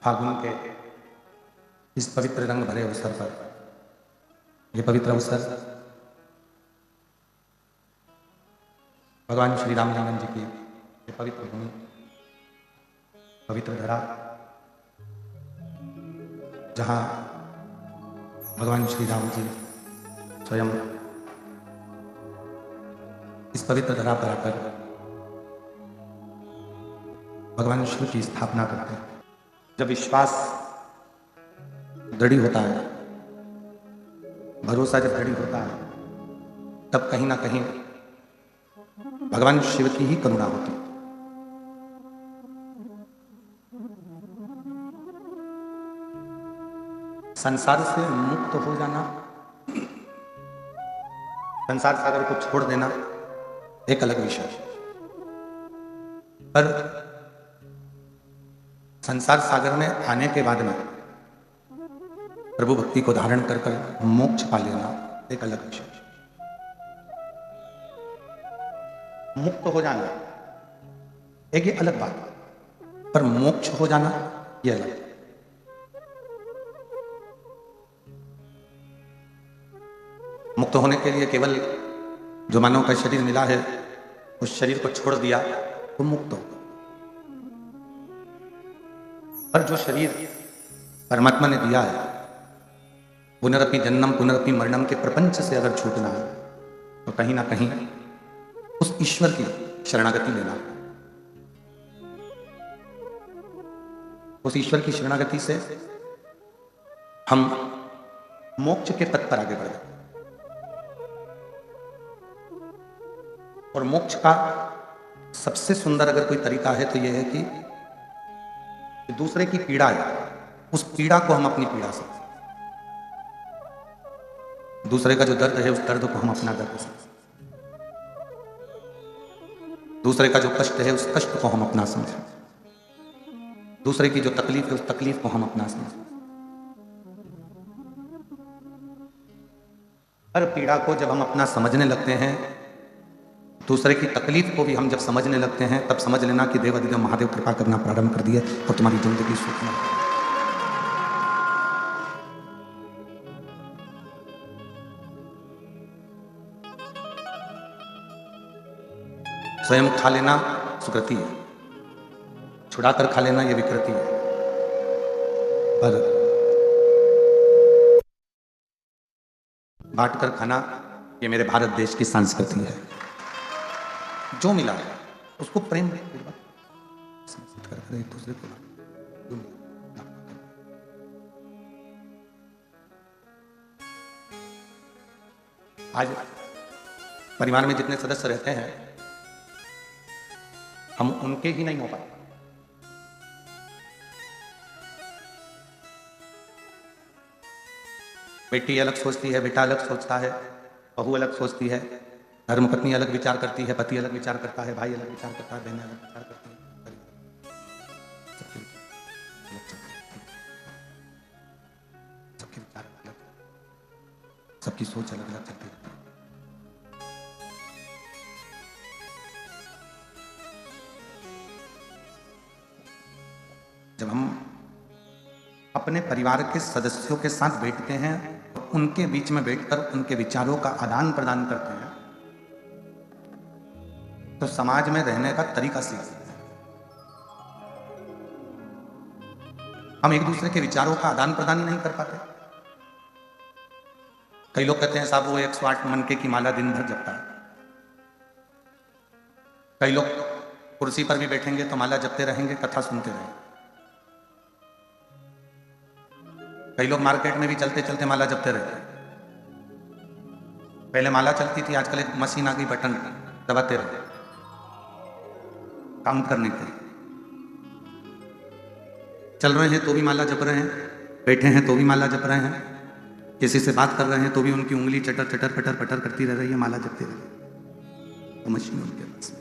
फागुन के इस पवित्र रंग भरे अवसर पर, यह पवित्र अवसर भगवान श्री राम जन्म जी की ये पवित्र भूमि, पवित्र धरा, जहाँ भगवान श्री राम जी स्वयं इस पवित्र धरा पर आकर भगवान शिव की स्थापना करते हैं। जब विश्वास दृढ़ होता है, भरोसा जब दृढ़ होता है, तब कहीं ना कहीं भगवान शिव की ही करुणा होती है। संसार से मुक्त हो जाना, संसार सागर को छोड़ देना एक अलग विषय है, पर संसार सागर में आने के बाद में प्रभु भक्ति को धारण कर कर मोक्ष पा लेना एक अलग विषय है। मुक्त हो जाना एक ये अलग बात, पर मोक्ष हो जाना ये अलग। मुक्त होने के लिए केवल जो मानव का शरीर मिला है उस शरीर को छोड़ दिया तो मुक्त हो, पर जो शरीर परमात्मा ने दिया है, पुनरपि जन्म पुनरपि मरणम के प्रपंच से अगर छूटना है तो कहीं ना कहीं उस ईश्वर की शरणागति लेना, उस ईश्वर की शरणागति से हम मोक्ष के पथ पर आगे बढ़ जाते। और मोक्ष का सबसे सुंदर अगर कोई तरीका है तो यह है कि दूसरे की पीड़ा है, उस पीड़ा को हम अपनी पीड़ा से, दूसरे का जो दर्द है उस दर्द को हम अपना दर्द से, दूसरे का जो कष्ट है उस कष्ट को हम अपना समझें, दूसरे की जो तकलीफ है उस तकलीफ को हम अपना समझें। हर पीड़ा को जब हम अपना समझने लगते हैं, दूसरे की तकलीफ को भी हम जब समझने लगते हैं, तब समझ लेना कि देवाधिदेव महादेव कृपा करना प्रारंभ कर दिए और तुम्हारी जिंदगी सुखमय। स्वयं खा लेना सुकृति है, छुड़ाकर खा लेना यह विकृति है, पर बांट कर खाना ये मेरे भारत देश की संस्कृति है। जो मिला है उसको प्रेम समर्पित कर एक दूसरे को। आज परिवार में जितने सदस्य रहते हैं, हम उनके ही नहीं हो पाए। बेटी अलग सोचती है, बेटा अलग सोचता है, बहू अलग सोचती है, धर्म पत्नी अलग विचार करती है, पति अलग विचार करता है, भाई अलग विचार करता है, बहनें अलग विचार करती है, सबके विचार अलग, सबकी सोच अलग अलग चलती रहती है। जब हम अपने परिवार के सदस्यों के साथ बैठते हैं, उनके बीच में बैठकर उनके विचारों का आदान प्रदान करते हैं, तो समाज में रहने का तरीका सीखते हैं। हम एक दूसरे के विचारों का आदान प्रदान ही नहीं कर पाते। कई लोग कहते हैं साहब वो 108 मनके की माला दिन भर जपता है। कई लोग कुर्सी पर भी बैठेंगे तो माला जपते रहेंगे, कथा सुनते रहेंगे। कई लोग मार्केट में भी चलते चलते माला जपते रहते हैं। पहले माला चलती थी, आजकल एक मशीन आ गई, बटन दबाते रहते काउंट करने के लिए। चल रहे हैं तो भी माला जप रहे हैं, बैठे हैं तो भी माला जप रहे हैं, किसी से बात कर रहे हैं तो भी उनकी उंगली चटर चटर पटर पटर करती रह रही है, माला जपती रह रही है। तो मशीन उनके पास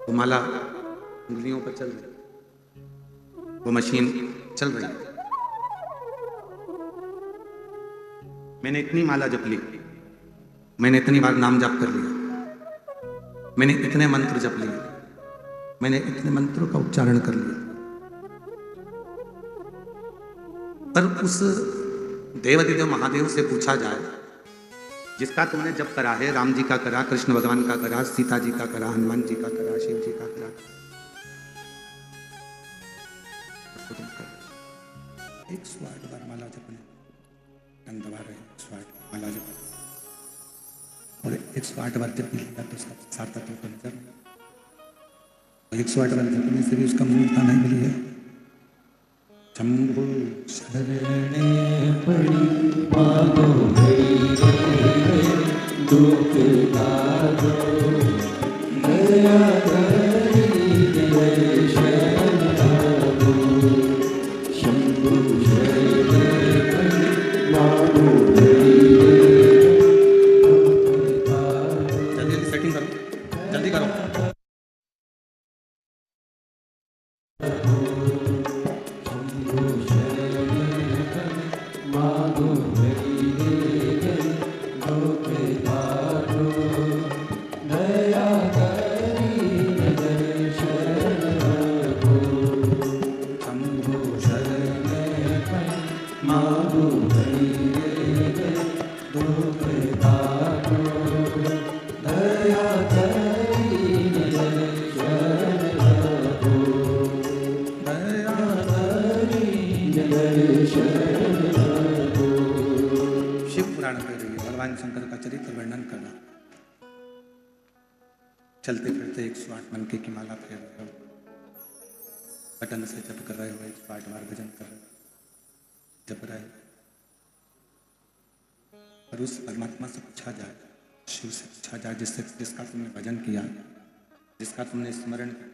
वो माला उंगलियों पर चल रही, वो मशीन चल रही है। मैंने इतनी माला जप ली, मैंने इतनी बार नाम जप कर लिया, मैंने इतने मंत्र जप लिए, मैंने इतने मंत्रों का उच्चारण कर लिया, पर उस देवाधिदेव महादेव से पूछा जाए जिसका तुमने जप करा है, राम जी का करा, कृष्ण भगवान का करा, सीता जी का करा, हनुमान जी का करा, शिव जी का करा, तो तुम कर 108 बार माला जपने दबा रहे, 108 माला जप और 108 बार जप लिया तो सार्थक तो नजर नहीं, 108 बार जपने से भी उसका मूर्ता नहीं मिली है। शंभु शरणे पड़ी मांगो दुख लादो दया करी दर्शन लादो। शंभु शरणे पड़ी मांगो जल्दी सेटिंग करो, जल्दी करो। चलते फिरते 108 मनके की माला फेर रहे हो, बटन से जप कर रहे हो, 108 बार भजन कर रहे हो, जप रहे हो। और उस परमात्मा से पूछा जाए, शिव से पूछा जाए जिसका तुमने भजन किया, जिसका तुमने स्मरण किया,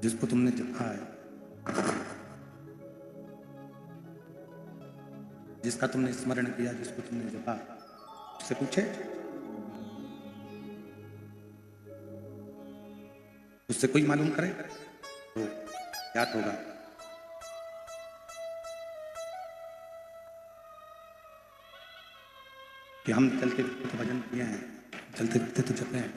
जिसको तुमने जपा है, जिसका तुमने स्मरण किया, जिसको तुमने जपा, उससे पूछे, उससे कोई मालूम करे तो याद होगा। कि हम चलते फिरते तो भजन किए हैं, चलते फिरते तो जपे हैं।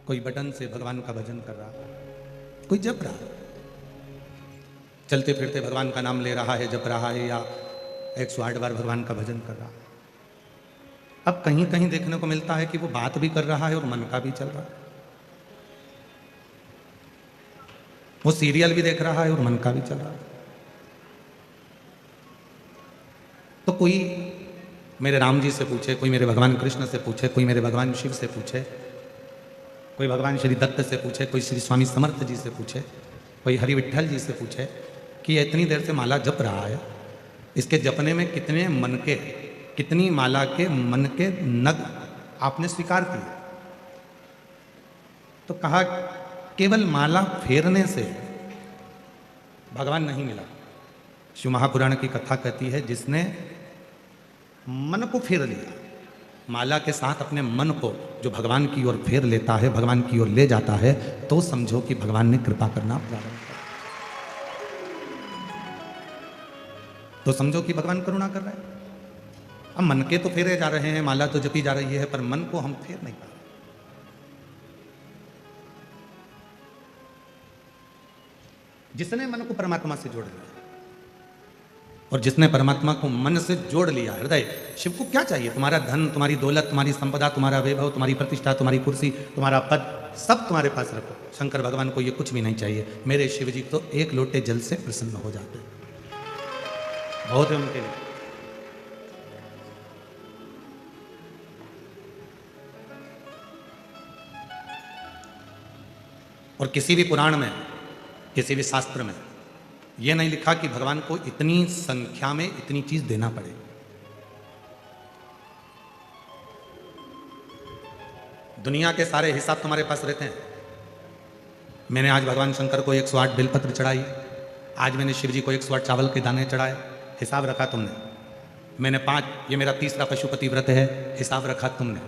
कोई बटन से भगवान का भजन कर रहा, कोई जप रहा, चलते फिरते भगवान का नाम ले रहा है, जप रहा है, या 108 बार भगवान का भजन कर रहा। अब कहीं कहीं देखने को मिलता है कि वो बात भी कर रहा है और मन का भी चल रहा है, वो सीरियल भी देख रहा है और मन का भी चल रहा है। तो कोई मेरे राम जी से पूछे, कोई मेरे भगवान कृष्ण से पूछे, कोई मेरे भगवान शिव से पूछे, कोई भगवान श्री दत्त से पूछे, कोई श्री स्वामी समर्थ जी से पूछे, कोई हरि विठल जी से पूछे कि ये इतनी देर से माला जप रहा है, इसके जपने में कितने मन के, कितनी माला के मन के नग आपने स्वीकार किए? तो कहा केवल माला फेरने से भगवान नहीं मिला। शिव महापुराण की कथा कहती है जिसने मन को फेर लिया, माला के साथ अपने मन को जो भगवान की ओर फेर लेता है, भगवान की ओर ले जाता है, तो समझो कि भगवान ने कृपा करना प्रारंभ कर, तो समझो कि भगवान करुणा कर रहे हैं। अब मन के तो फेरे जा रहे हैं, माला तो जपी जा रही है, पर मन को हम फेर नहीं पा रहे। जिसने मन को परमात्मा से जोड़ लिया और जिसने परमात्मा को मन से जोड़ लिया, हृदय, शिव को क्या चाहिए? तुम्हारा धन, तुम्हारी दौलत, तुम्हारी संपदा, तुम्हारा वैभव, तुम्हारी प्रतिष्ठा, तुम्हारी कुर्सी, तुम्हारा पद, सब तुम्हारे पास रखो। शंकर भगवान को ये कुछ भी नहीं चाहिए। मेरे शिव जी तो एक लोटे जल से प्रसन्न हो जाते हैं, बहुत है उनके लिए। और किसी भी पुराण में, किसी भी शास्त्र में यह नहीं लिखा कि भगवान को इतनी संख्या में इतनी चीज देना पड़े। दुनिया के सारे हिसाब तुम्हारे पास रहते हैं। मैंने आज भगवान शंकर को 108 बेलपत्र चढ़ाई, आज मैंने शिव जी को 108 चावल के दाने चढ़ाए, हिसाब रखा तुमने। मैंने 5, ये मेरा तीसरा पशुपति व्रत है, हिसाब रखा तुमने।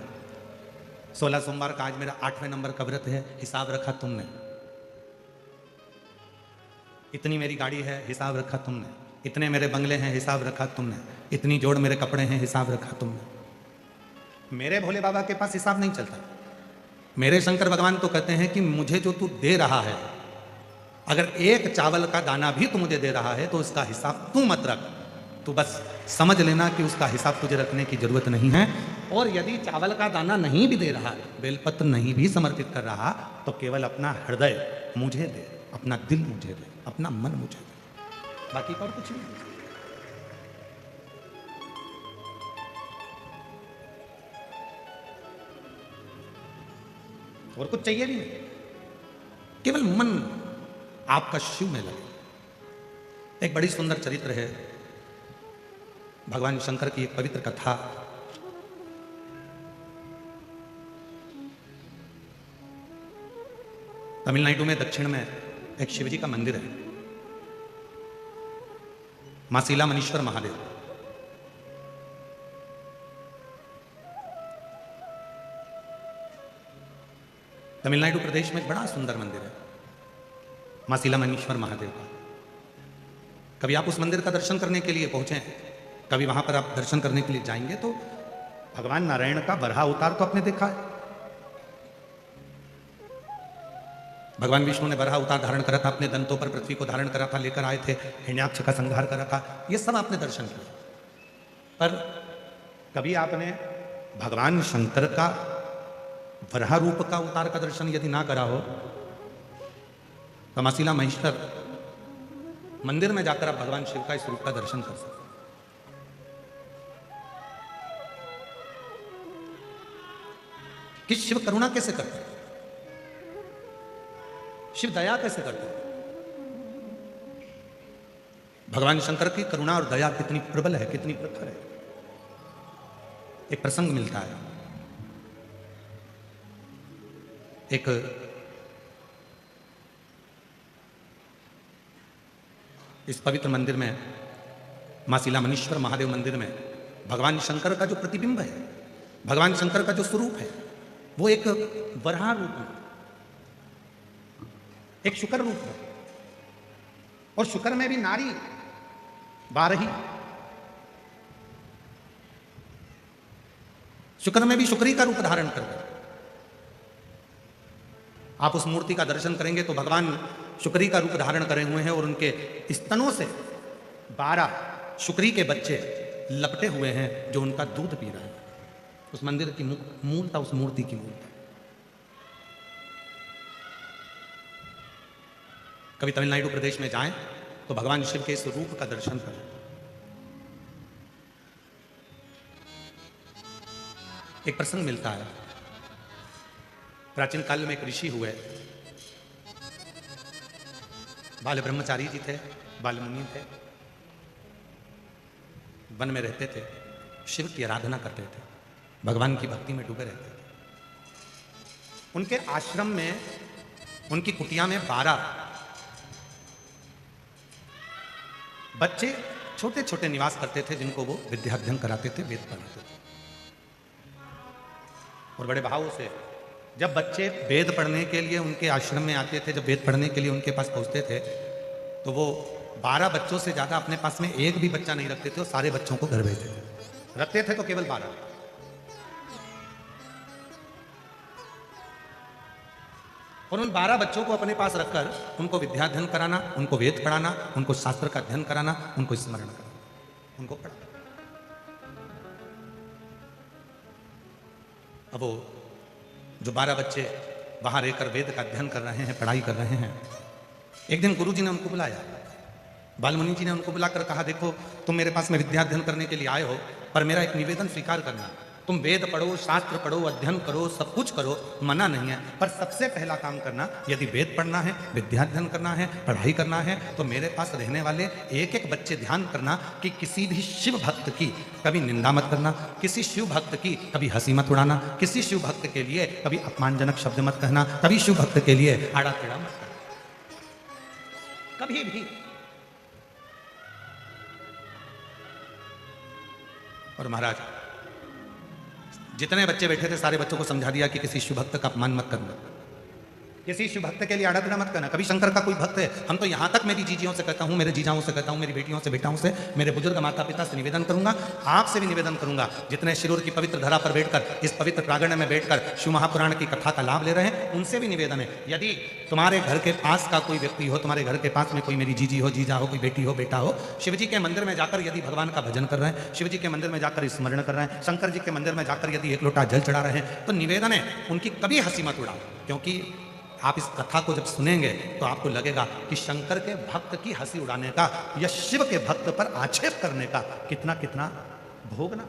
16 सोमवार का आज मेरा 8वें नंबर का व्रत है, हिसाब रखा तुमने। इतनी मेरी गाड़ी है, हिसाब रखा तुमने। इतने मेरे बंगले हैं, हिसाब रखा तुमने। इतनी जोड़ मेरे कपड़े हैं, हिसाब रखा तुमने। मेरे भोले बाबा के पास हिसाब नहीं चलता। मेरे शंकर भगवान तो कहते हैं कि मुझे जो तू दे रहा है, अगर एक चावल का दाना भी तू मुझे दे रहा है तो उसका हिसाब तू मत रख, तू बस समझ लेना कि उसका हिसाब तुझे रखने की जरूरत नहीं है। और यदि चावल का दाना नहीं भी दे रहा है, बेलपत्र नहीं भी समर्पित कर रहा, तो केवल अपना हृदय मुझे दे, अपना दिल मुझे दे, अपना मन मुझे दे, बाकी और कुछ नहीं। और कुछ चाहिए भी नहीं, केवल मन आपका शिव में लगे। एक बड़ी सुंदर चरित्र है भगवान शंकर की, एक पवित्र कथा। तमिलनाडु में दक्षिण में एक शिवजी का मंदिर है, मासीला मनीश्वर महादेव। तमिलनाडु प्रदेश में बड़ा सुंदर मंदिर है मासीला मनीश्वर महादेव का। कभी आप उस मंदिर का दर्शन करने के लिए पहुंचे, कभी वहां पर आप दर्शन करने के लिए जाएंगे तो भगवान नारायण का बरहा अवतार तो आपने देखा है। भगवान विष्णु ने बरहा अवतार धारण करा था, अपने दंतों पर पृथ्वी को धारण करा था, लेकर आए थे, हिरण्याक्ष का संहार करा था, ये सब आपने दर्शन किया। पर कभी आपने भगवान शंकर का वराह रूप का अवतार का दर्शन यदि ना करा हो तो मासीला महेश्वर मंदिर में जाकर आप भगवान शिव का इस रूप का दर्शन कर सकते। कि शिव करुणा कैसे करते हैं, शिव दया कैसे करते हैं। भगवान शंकर की करुणा और दया कितनी प्रबल है, कितनी प्रखर है। एक प्रसंग मिलता है, एक इस पवित्र मंदिर में, मासीला मनीश्वर महादेव मंदिर में, भगवान शंकर का जो प्रतिबिंब है, भगवान शंकर का जो स्वरूप है, वो एक वराह रूप है, एक शुकर रूप है। और शुकर में भी नारी बारही, शुकर में भी शुक्री का रूप धारण कर गए। आप उस मूर्ति का दर्शन करेंगे तो भगवान शुक्री का रूप धारण करे हुए हैं और उनके स्तनों से 12 शुक्री के बच्चे लपटे हुए हैं जो उनका दूध पी रहे हैं। उस मंदिर की मूलता, उस मूर्ति की मूलता। कभी तमिलनाडु प्रदेश में जाएं तो भगवान शिव के इस रूप का दर्शन करें। एक प्रसंग मिलता है, प्राचीन काल में एक ऋषि हुए, बाल ब्रह्मचारी जी थे, बाल मुनि थे, वन में रहते थे, शिव की आराधना करते थे, भगवान की भक्ति में डूबे रहते थे। उनके आश्रम में, उनकी कुटिया में 12 बच्चे छोटे छोटे निवास करते थे जिनको वो विद्या अध्ययन कराते थे, वेद पढ़ाते थे। और बड़े भाव से जब बच्चे वेद पढ़ने के लिए उनके आश्रम में आते थे, जब वेद पढ़ने के लिए उनके पास पहुंचते थे, तो वो 12 बच्चों से ज्यादा अपने पास में एक भी बच्चा नहीं रखते थे और सारे बच्चों को घर भेजते थे। रखते थे तो केवल 12। और उन 12 बच्चों को अपने पास रखकर उनको विद्याध्ययन कराना, उनको वेद पढ़ाना, उनको शास्त्र का अध्ययन कराना, उनको स्मरण कराना, उनको पढ़ाना। अब वो जो 12 बच्चे वहां रहकर वेद का अध्ययन कर रहे हैं, पढ़ाई कर रहे हैं, एक दिन गुरु जी ने उनको बुलाया, बालमुनि जी ने उनको बुलाकर कहा, देखो तुम मेरे पास में विद्या अध्ययन करने के लिए आए हो, पर मेरा एक निवेदन स्वीकार करना, तुम वेद पढ़ो, शास्त्र पढ़ो, अध्ययन करो, सब कुछ करो, मना नहीं है। पर सबसे पहला काम करना, यदि वेद पढ़ना है, विद्याध्ययन करना है, पढ़ाई करना है, तो मेरे पास रहने वाले एक एक बच्चे ध्यान करना कि किसी भी शिव भक्त की कभी निंदा मत करना, किसी शिव भक्त की कभी हंसी मत उड़ाना, किसी शिव भक्त के लिए कभी अपमानजनक शब्द मत कहना, कभी शिव भक्त के लिए आड़ा टेढ़ा मत करना, कभी भी। और महाराज जितने बच्चे बैठे थे सारे बच्चों को समझा दिया कि किसी शिव भक्त का अपमान मत करना, किसी शिव भक्त के लिए आड़ा टेढ़ा मत करना। कभी शंकर का कोई भक्त है, हम तो यहां तक मेरी जीजियों से कहता हूं, मेरे जीजाओं से कहता हूं, मेरी बेटियों से बेटाओं से, मेरे बुजुर्ग माता पिता से निवेदन करूंगा, आपसे भी निवेदन करूंगा, जितने शिरूर की पवित्र धरा पर बैठकर, इस पवित्र प्रांगण में बैठकर शिव महापुराण की कथा का लाभ ले रहे हैं, उनसे भी निवेदन है, यदि तुम्हारे घर के पास का कोई व्यक्ति हो, तुम्हारे घर के पास में कोई मेरी जीजी हो, जीजा हो, कोई बेटी हो, बेटा हो, शिव जी के मंदिर में जाकर यदि भगवान का भजन कर रहे हैं, शिव जी के मंदिर में जाकर स्मरण कर रहे हैं, शंकर जी के मंदिर में जाकर यदि एक लोटा जल चढ़ा रहे हैं, तो निवेदन है उनकी कभी हंसी मत उड़ाओ। क्योंकि आप इस कथा को जब सुनेंगे तो आपको लगेगा कि शंकर के भक्त की हंसी उड़ाने का या शिव के भक्त पर आक्षेप करने का कितना कितना भोगना।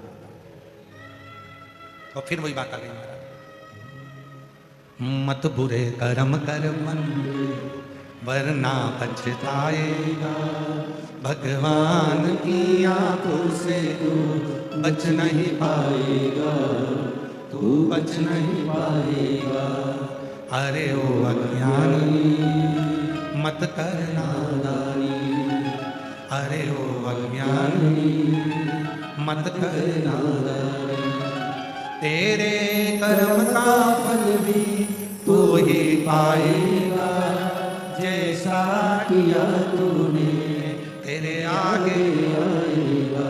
और फिर वही बात आ गई, मत बुरे कर्म कर मन वरना पछताएगा, भगवान की आंखों से तू बच नहीं पाएगा, तू बच नहीं पाएगा। अरे ओ अज्ञानी मत कर नादानी, अरे ओ अज्ञानी मत कर नादानी, तेरे कर्म का फल भी तू ही पाएगा, जैसा किया तूने तेरे आगे आएगा।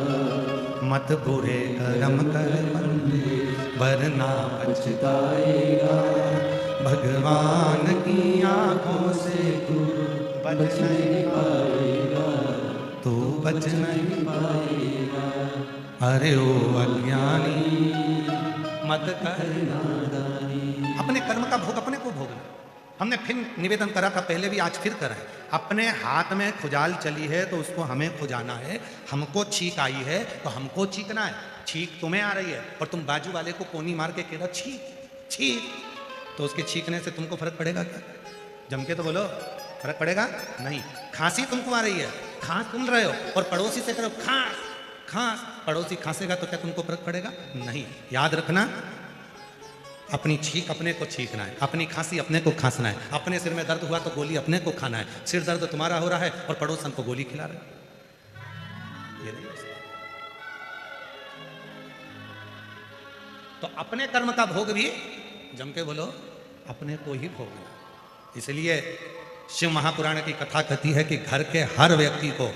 मत बुरे कर्म कर बंदे वरना पछताएगा, भगवान की आंखों से तू बच नहीं पाएगा, तू बच नहीं पाएगा। अरे ओ अज्ञानी मत कर नादानी। अपने कर्म का भोग अपने को भोगना। हमने फिर निवेदन करा था पहले भी, आज फिर करा है। अपने हाथ में खुजाल चली है तो उसको हमें खुजाना है, हमको छींक आई है तो हमको छींकना है। छींक तुम्हें आ रही है और तुम बाजू वाले को कोनी मार के कह रहे छींक छींक, तो उसके छींकने से तुमको फर्क पड़ेगा क्या? जम के तो बोलो, फर्क पड़ेगा नहीं। खांसी तुमको आ रही है, खांस तुम रहे हो और पड़ोसी से करो खांस खांस, पड़ोसी खांसेगा तो क्या तुमको फर्क पड़ेगा? नहीं। याद रखना, अपनी छींक अपने को छींकना है, अपनी खांसी अपने को खांसना है, अपने सिर में दर्द हुआ तो गोली अपने को खाना है। सिर दर्द तुम्हारा हो रहा है और पड़ोसन को गोली खिला रहे हो, ये नहीं है। तो अपने कर्म का भोग भी जम के बोलो अपने को ही भोगना। इसलिए शिव महापुराण की कथा कहती है कि घर के हर व्यक्ति को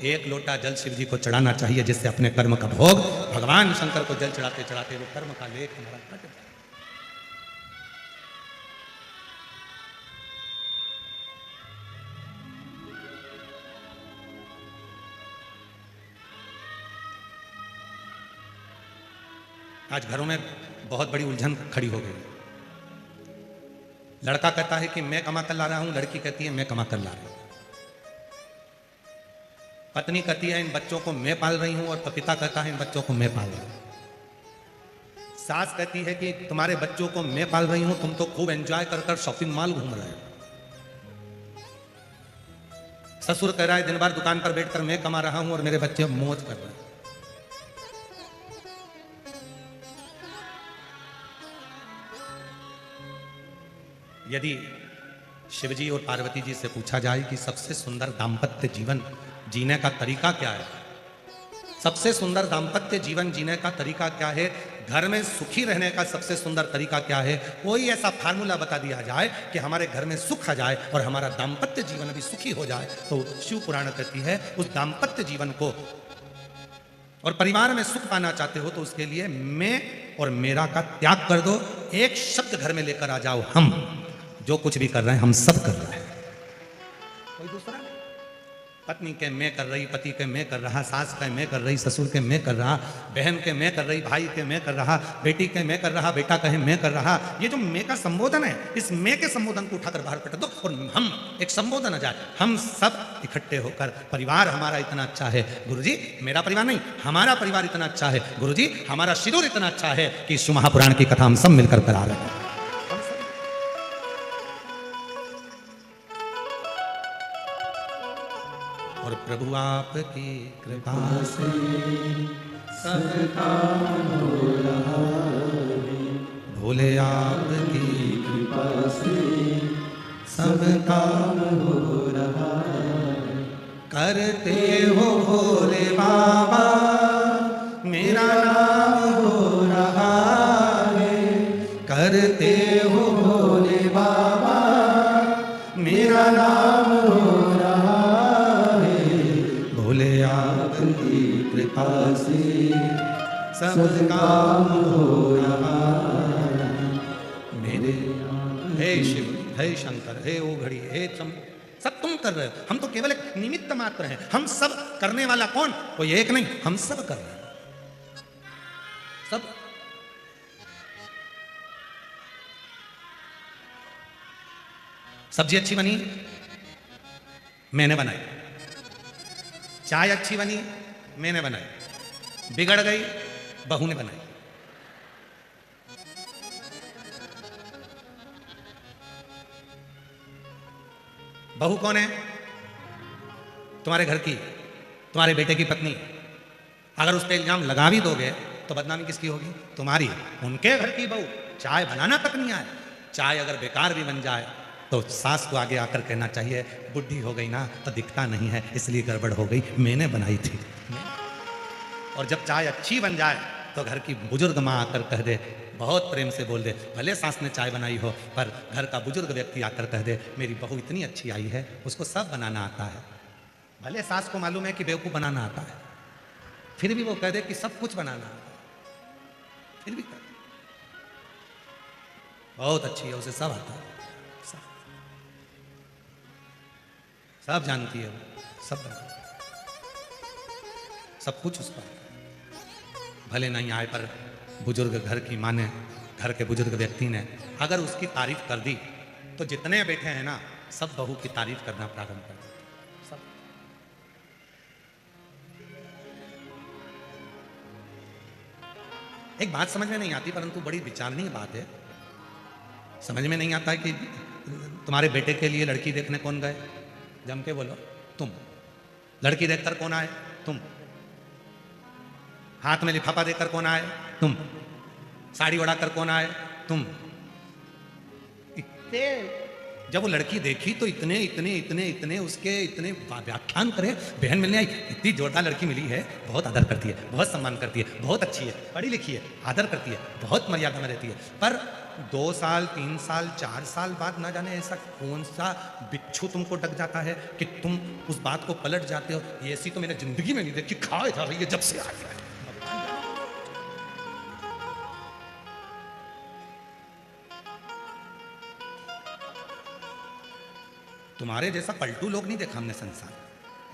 एक लोटा जल शिव जी को चढ़ाना चाहिए, जिससे अपने कर्म का भोग भगवान शंकर को जल चढ़ाते चढ़ाते वो कर्म का लेख हमारा कट जाए। आज घरों में बहुत बड़ी उलझन खड़ी हो गई। लड़का कहता है कि मैं कमा कर ला रहा हूं, लड़की कहती है मैं कमा कर ला रही हूं। पत्नी कहती है इन बच्चों को मैं पाल रही हूं, और पिता कहता है इन बच्चों को मैं पाल रहा हूं। सास कहती है कि तुम्हारे बच्चों को मैं पाल रही हूं, तुम तो खूब एंजॉय कर कर शॉपिंग मॉल घूम रहे हो। ससुर कह रहा है दिन भर दुकान पर बैठकर मैं कमा रहा हूं और मेरे बच्चे मौज कर रहे हैं। यदि शिवजी और पार्वती जी से पूछा जाए कि सबसे सुंदर दाम्पत्य जीवन जीने का तरीका क्या है, सबसे सुंदर दाम्पत्य जीवन जीने का तरीका क्या है, घर में सुखी रहने का सबसे सुंदर तरीका क्या है, कोई ऐसा फार्मूला बता दिया जाए कि हमारे घर में सुख आ जाए और हमारा दाम्पत्य जीवन भी सुखी हो जाए, तो शिव पुराण कहती है उस दाम्पत्य जीवन को और परिवार में सुख पाना चाहते हो तो उसके लिए मैं और मेरा का त्याग कर दो। एक शब्द घर में लेकर आ जाओ, हम जो कुछ भी कर रहे हैं हम सब कर रहे हैं, कोई दूसरा नहीं। पत्नी के मैं कर रही, पति के मैं कर रहा, सास के मैं कर रही, ससुर के मैं कर रहा, बहन के मैं कर रही, भाई के मैं कर रहा, बेटी के मैं कर रहा, बेटा कहे मैं कर रहा। ये जो मैं का संबोधन है, इस मैं के संबोधन को उठाकर बाहर पटक दो और हम एक संबोधन आ जाए, हम सब इकट्ठे होकर, परिवार हमारा इतना अच्छा है गुरुजी, मेरा परिवार नहीं, हमारा परिवार इतना अच्छा है गुरुजी, हमारा शिविर इतना अच्छा है कि इस महापुराण की कथा हम सब मिलकर करा रहे हैं। और प्रभु आपकी कृपा से सब काम हो रहा है, भोले आपकी कृपा से सब काम हो रहा है। करते हो भोले बाबा मेरा नाम हो रहा है, करते हो भोले बाबा मेरा नाम हो रहा है, भोले आपकी कृपा से सब काम हो रहा है मेरे। हे शिव, हे शंकर, हे ओघड़ी, हे सब तुम कर रहे हो, हम तो केवल एक निमित्त मात्र हैं। हम सब करने वाला कौन? कोई एक नहीं, हम सब कर रहे हैं, सब। सब्जी अच्छी बनी, मैंने बनाई। चाय अच्छी बनी, मैंने बनाई। बिगड़ गई, बहू ने बनाई। बहू कौन है? तुम्हारे घर की, तुम्हारे बेटे की पत्नी। अगर उस पर इल्जाम लगा भी दोगे तो बदनामी किसकी होगी? तुम्हारी। उनके घर की बहू चाय बनाना तक नहीं आए। चाय अगर बेकार भी बन जाए तो सास को आगे आकर कहना चाहिए, बुढ़ी हो गई ना तो दिखता नहीं है इसलिए गड़बड़ हो गई, मैंने बनाई थी। और जब चाय अच्छी बन जाए तो घर की बुजुर्ग माँ आकर कह दे, बहुत प्रेम से बोल दे, भले सास ने चाय बनाई हो पर घर का बुजुर्ग व्यक्ति आकर कह दे, मेरी बहू इतनी अच्छी आई है, उसको सब बनाना आता है। भले सास को मालूम है कि बेवकूफ बनाना आता है, फिर भी वो कह दे कि सब कुछ बनाना आता है, फिर भी कह दे बहुत अच्छी है, उसे सब आता है, सब जानती है वो, सब बनाती है, सब कुछ उसका। भले नहीं आए पर बुजुर्ग घर की माँ ने, घर के बुजुर्ग व्यक्ति ने अगर उसकी तारीफ कर दी तो जितने बैठे हैं ना सब बहू की तारीफ करना प्रारंभ कर देते, सब। एक बात समझ में नहीं आती परंतु बड़ी विचारणीय बात है। समझ में नहीं आता है कि तुम्हारे बेटे के लिए लड़की देखने कौन गए? जम के बोलो, तुम। लड़की देखकर कौन आए? तुम। हाथ में लिफाफा देकर कौन आए? तुम। साड़ी ओढ़ाकर कौन आए? तुम। इतने जब वो लड़की देखी तो इतने इतने इतने इतने उसके इतने व्याख्यान करे, बहन मिलने आई, इतनी जोरदार लड़की मिली है, बहुत आदर करती है, बहुत सम्मान करती है, बहुत अच्छी है, पढ़ी लिखी है, आदर करती है, बहुत मर्यादा में रहती है। पर 2 साल 3 साल 4 साल बाद ना जाने ऐसा कौन सा बिच्छू तुमको डक जाता है कि तुम उस बात को पलट जाते हो। ऐसी तो मैंने जिंदगी में नहीं देखी, खाए जा रही है जब से आ गया है। तुम्हारे जैसा पलटू लोग नहीं देखा हमने संसार।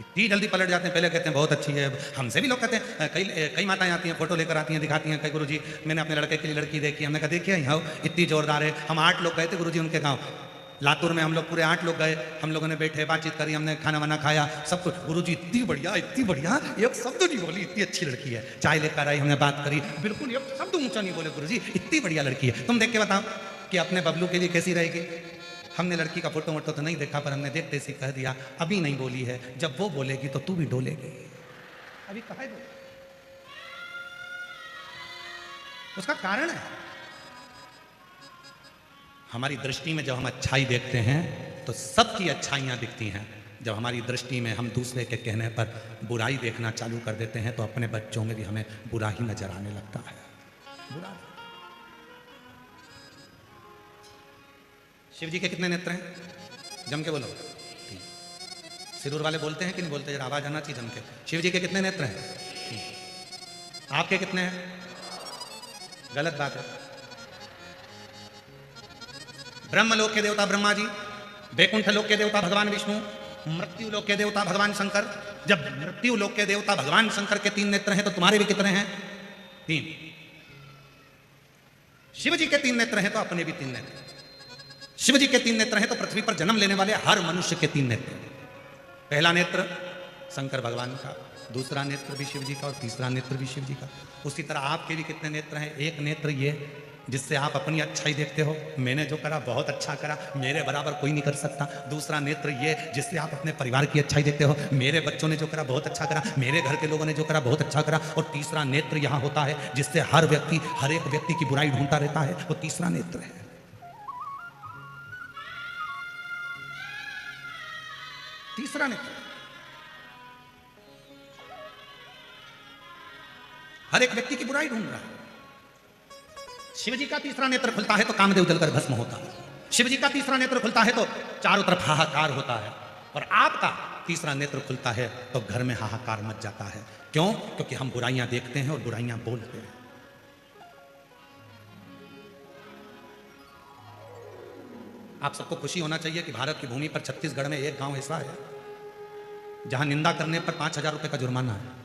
इतनी जल्दी पलट जाते हैं, पहले कहते हैं बहुत अच्छी है, हमसे भी लोग कहते हैं, कई माताएं आती हैं, फोटो लेकर आती हैं, दिखाती हैं, कई गुरुजी मैंने अपने लड़के के लिए लड़की देखी। हमने कहा देखिए यहाँ इतनी जोरदार है। हम 8 लोग गए थे गुरुजी उनके गाँव लातूर में, हम लोग पूरे 8 लोग गए, हम लोगों ने बैठे बातचीत करी, हमने खाना वाना खाया, सब कुछ। गुरुजी इतनी बढ़िया एक शब्द नहीं बोली, इतनी अच्छी लड़की है। चाय लेकर आई, हमने बात करी, बिल्कुल एक शब्द ऊंचा नहीं बोले, गुरुजी इतनी बढ़िया लड़की है, तुम देख के बताओ कि अपने बबलू के लिए कैसी रहेगी। हमने लड़की का फोटो वोटो तो नहीं देखा पर हमने देखते सी कह दिया, अभी नहीं बोली है, जब वो बोलेगी तो तू भी डोलेगी। अभी कहा है उसका कारण है हमारी दृष्टि में जब हम अच्छाई देखते हैं तो सबकी अच्छाइयां दिखती हैं। जब हमारी दृष्टि में हम दूसरे के कहने पर बुराई देखना चालू कर देते हैं तो अपने बच्चों में भी हमें बुरा ही नजर आने लगता है। बुरा। शिव जी के कितने नेत्र हैं? जम के बोलो। सिरूर वाले बोलते हैं कि नहीं बोलते? जरा आवाज आना चाहिए जम के। शिव जी के कितने नेत्र हैं? आपके कितने हैं? गलत बात है। ब्रह्मलोक के देवता ब्रह्मा जी, वैकुंठ लोक के देवता भगवान विष्णु, मृत्यु लोक के देवता भगवान शंकर। जब मृत्यु लोक के देवता भगवान शंकर के 3 नेत्र हैं तो तुम्हारे भी कितने हैं? 3। शिव जी के 3 नेत्र हैं तो अपने भी 3 नेत्र। शिव जी के 3 नेत्र हैं तो पृथ्वी पर जन्म लेने वाले हर मनुष्य के 3 नेत्र। पहला नेत्र शंकर भगवान का, दूसरा नेत्र भी शिव जी का और तीसरा नेत्र भी शिव जी का। उसी तरह आपके भी कितने नेत्र हैं? एक नेत्र ये जिससे आप अपनी अच्छाई देखते हो, मैंने जो करा बहुत अच्छा करा, मेरे बराबर कोई नहीं कर सकता। दूसरा नेत्र ये जिससे आप अपने परिवार की अच्छाई देखते हो, मेरे बच्चों ने जो करा बहुत अच्छा करा, मेरे घर के लोगों ने जो करा बहुत अच्छा करा। और तीसरा नेत्र यहाँ होता है जिससे हर व्यक्ति हर एक व्यक्ति की बुराई ढूंढता रहता है, वो तीसरा नेत्र है। तीसरा नेत्र हर एक व्यक्ति की बुराई ढूंढ रहा है। शिव जी का तीसरा नेत्र खुलता है तो कामदेव जलकर भस्म होता है। शिव जी का तीसरा नेत्र खुलता है तो चारों तरफ हाहाकार होता है। और आपका तीसरा नेत्र खुलता है तो घर में हाहाकार मच जाता है। क्यों? क्योंकि हम बुराइयां देखते हैं और बुराइयां बोलते हैं। आप सबको खुशी होना चाहिए कि भारत की भूमि पर छत्तीसगढ़ में एक गांव ऐसा है जहां निंदा करने पर 5,000 रुपए का जुर्माना है।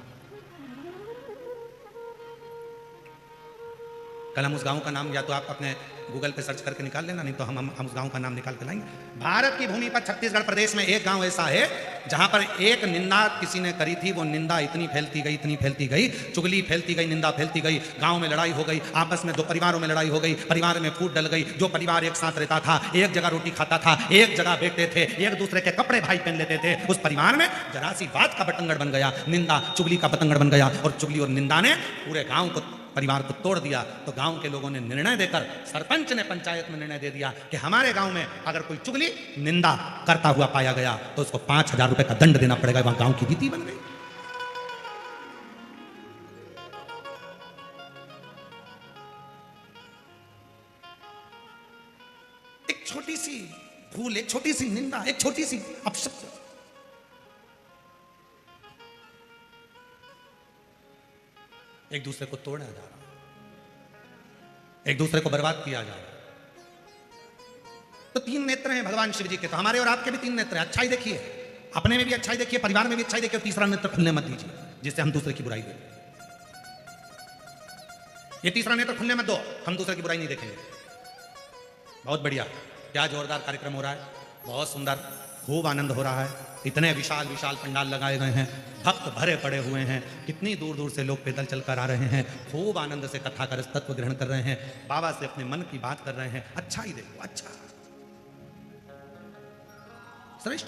कल हम उस गांव का नाम या तो आप अपने गूगल पे सर्च करके निकाल लेना, नहीं तो हम उस गांव का नाम निकाल के लाएंगे। भारत की भूमि पर छत्तीसगढ़ प्रदेश में एक गांव ऐसा है जहां पर एक निंदा किसी ने करी थी। वो निंदा इतनी फैलती गई, चुगली फैलती गई, निंदा फैलती गई। गांव में लड़ाई हो गई, आपस में 2 परिवारों में लड़ाई हो गई, परिवार में फूट डल गई। जो परिवार एक साथ रहता था, एक जगह रोटी खाता था, एक जगह बैठते थे, एक दूसरे के कपड़े भाई पहन लेते थे, उस परिवार में जरा सी बात का बतंगड़ बन गया, निंदा चुगली का बतंगड़ बन गया। और चुगली और निंदा ने पूरे गांव को, परिवार को तोड़ दिया। तो गांव के लोगों ने निर्णय देकर, सरपंच ने पंचायत में निर्णय दे दिया कि हमारे गांव में अगर कोई चुगली निंदा करता हुआ पाया गया तो उसको 5,000 रुपए का दंड देना पड़ेगा। वहां गांव की रीति बन गई। एक छोटी सी भूल, एक छोटी सी निंदा, एक छोटी सी अपशब्द एक दूसरे को तोड़ा जा रहा है, एक दूसरे को बर्बाद किया जा रहा है। तो 3 नेत्र हैं भगवान शिव जी के, तो हमारे और आपके भी 3 नेत्र हैं। अच्छाई देखिए, अपने में भी अच्छाई देखिए, परिवार में भी अच्छाई देखिए। और तीसरा नेत्र खुलने मत दीजिए जिससे हम दूसरे की बुराई देखें। ये तीसरा नेत्र खुलने मत दो, हम दूसरे की बुराई नहीं देखेंगे। बहुत बढ़िया, क्या जोरदार कार्यक्रम हो रहा है, बहुत सुंदर, खूब आनंद हो रहा है। इतने विशाल विशाल पंडाल लगाए गए हैं, भक्त भरे पड़े हुए हैं, कितनी दूर दूर से लोग पैदल चलकर आ रहे हैं, खूब आनंद से कथा का तत्व ग्रहण कर रहे हैं, बाबा से अपने मन की बात कर रहे हैं। अच्छा ही देखो, अच्छा श्रेष्ठ।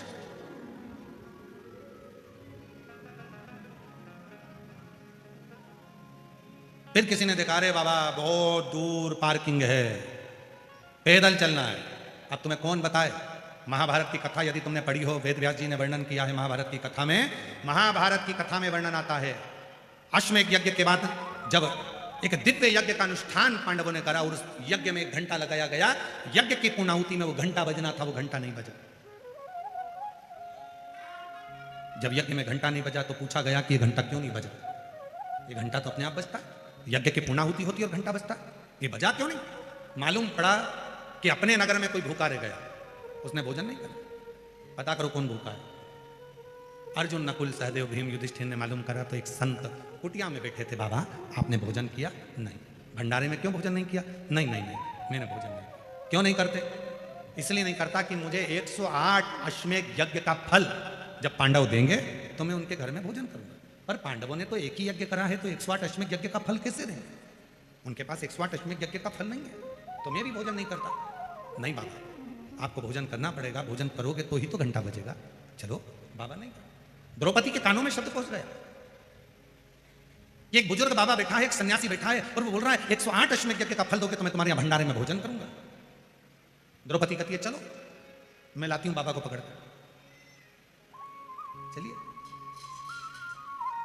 फिर किसी ने देखा, रे बाबा बहुत दूर पार्किंग है, पैदल चलना है। अब तुम्हें कौन बताए? महाभारत की कथा यदि तुमने पढ़ी हो, वेद व्यास जी ने वर्णन किया है महाभारत की कथा में। महाभारत की कथा में वर्णन आता है, अश्वमेध यज्ञ के बाद जब एक दिव्य यज्ञ का अनुष्ठान पांडवों ने करा और उस यज्ञ में 1 घंटा लगाया गया, यज्ञ की पूर्णाहुति में वो घंटा बजना था, वो घंटा नहीं बजा। जब यज्ञ में घंटा नहीं बजा तो पूछा गया कि ये घंटा क्यों नहीं बजा? ये घंटा तो अपने आप बजता है, यज्ञ की पूर्णाहुति होती है और घंटा बजता है, ये बजा क्यों नहीं? मालूम पड़ा कि अपने नगर में कोई भूखा रह गया, उसने भोजन नहीं करा। पता करो कौन भूखा है। अर्जुन, नकुल, सहदेव, भीम, युधिष्ठिर ने मालूम करा तो एक संत कुटिया में बैठे थे। बाबा आपने भोजन किया? नहीं। भंडारे में क्यों भोजन नहीं किया? नहीं, मैंने भोजन नहीं किया। क्यों नहीं करते? इसलिए नहीं करता कि मुझे 108 अश्वमेध यज्ञ का फल जब पांडव देंगे तो मैं उनके घर में भोजन करूंगा। पर पांडवों ने तो एक ही यज्ञ करा है, तो 108 अश्वमेध यज्ञ का फल कैसे देंगे? उनके पास 108 अश्वमेध यज्ञ का फल नहीं है, तो मैं भी भोजन नहीं करता। नहीं बाबा, आपको भोजन करना पड़ेगा, भोजन करोगे तो ही तो घंटा बजेगा। चलो बाबा नहीं। द्रौपदी के कानों में शब्द पहुंच गया। एक बुजुर्ग बाबा बैठा है, एक सन्यासी बैठा है और वो बोल रहा है 108 अश्वमेध यज्ञ का फल दोगे तो मैं तुम्हारे यहां भंडारे में भोजन करूंगा। द्रौपदी कहती है चलो मैं लाती हूं बाबा को पकड़ कर। चलिए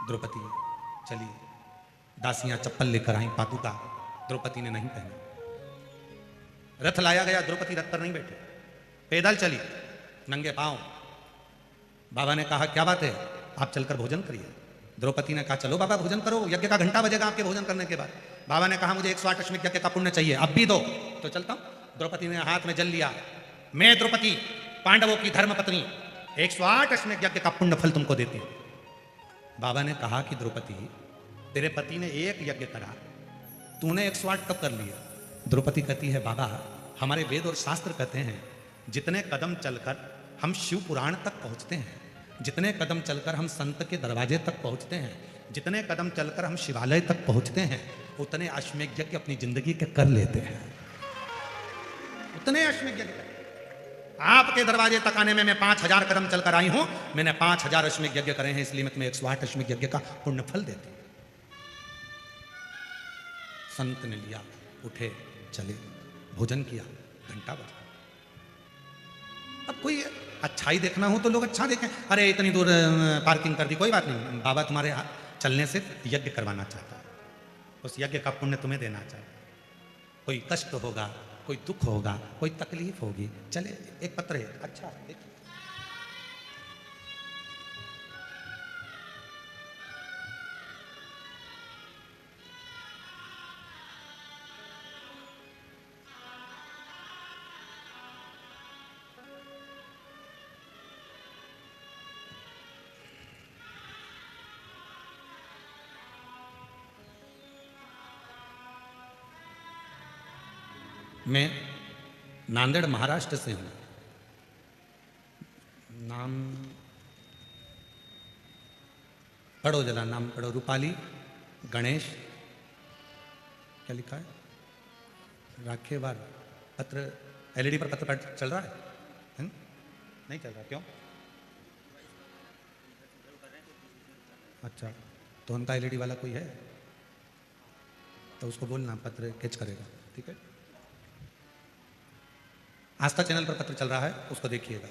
द्रौपदी चलिए, दासियां चप्पल लेकर आई, पादुका द्रौपदी ने नहीं पहनी। रथ लाया गया, द्रौपदी रथ पर नहीं बैठे, पैदल चली नंगे पांव। बाबा ने कहा क्या बात है, आप चलकर भोजन करिए। द्रौपदी ने कहा चलो बाबा भोजन करो, यज्ञ का घंटा बजेगा आपके भोजन करने के बाद। बाबा ने कहा मुझे 108 अश्वमेध यज्ञ का पुण्य चाहिए, अब भी दो। तो चलता हूं। द्रौपदी ने हाथ में जल लिया, मैं द्रौपदी पांडवों की धर्मपत्नी 108 अश्वमेध यज्ञ का पुण्य फल तुमको देती हूं। बाबा ने कहा कि द्रौपदी, तेरे पति ने एक यज्ञ करा, तूने 108 कब कर लिया? द्रौपदी कहती है, बाबा हमारे वेद और शास्त्र कहते हैं जितने कदम चलकर हम शिव पुराण तक पहुंचते हैं, जितने कदम चलकर हम संत के दरवाजे तक पहुंचते हैं, जितने कदम चलकर हम शिवालय तक पहुंचते हैं, उतने अश्वमेध यज्ञ अपनी जिंदगी के कर लेते हैं। उतने अश्वमेध यज्ञ कर। आपके दरवाजे तक आने में मैं 5000 कदम चलकर आई हूं, मैंने 5000 अश्वमेध यज्ञ करे हैं, इसलिए मैं तुम्हें 108 अश्वमेध यज्ञ का पुण्य फल देती हूं। संत ने लिया, उठे, चले, भोजन किया, घंटा बजा। अब कोई अच्छाई देखना हो तो लोग अच्छा देखें, अरे इतनी दूर पार्किंग कर दी, कोई बात नहीं, बाबा तुम्हारे चलने से यज्ञ करवाना चाहता है, उस यज्ञ का पुण्य तुम्हें देना चाहता है। कोई कष्ट होगा, कोई दुख होगा, कोई तकलीफ होगी, चले एक पत्र है, अच्छा देखिए। मैं नांदेड़ महाराष्ट्र से हूँ। नाम पढ़ो जरा, नाम पढ़ो। रूपाली गणेश, क्या लिखा है? राखेवार। पत्र एलईडी पर पत्र चल रहा है? नहीं चल रहा, क्यों? अच्छा, तो उनका एलईडी वाला कोई है तो उसको बोलना पत्र कैच करेगा, ठीक है? आस्था चैनल पर पत्र चल रहा है, उसको देखिएगा।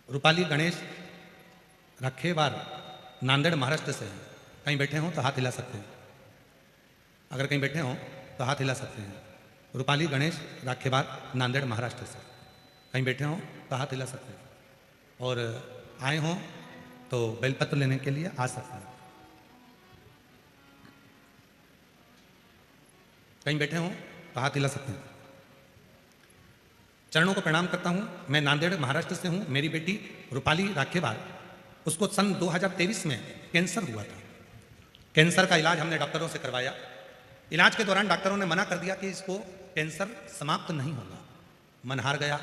रूपाली गणेश राखेवार, नांदेड़ महाराष्ट्र से हैं। कहीं बैठे हों तो हाथ हिला सकते हैं, अगर कहीं बैठे हों तो हाथ हिला सकते हैं। रूपाली गणेश राखेवार, नांदेड़ महाराष्ट्र से, कहीं बैठे हों तो हाथ हिला सकते हैं, और आए हों तो बेलपत्र लेने के लिए आ सकते हैं। कहीं बैठे हों तो हाथ हिला सकते हैं। चरणों को प्रणाम करता हूं। मैं नांदेड़ महाराष्ट्र से हूं। मेरी बेटी रूपाली राखेवार, उसको सन 2023 में कैंसर हुआ था। कैंसर का इलाज हमने डॉक्टरों से करवाया। इलाज के दौरान डॉक्टरों ने मना कर दिया कि इसको कैंसर समाप्त नहीं होगा। मन हार गया।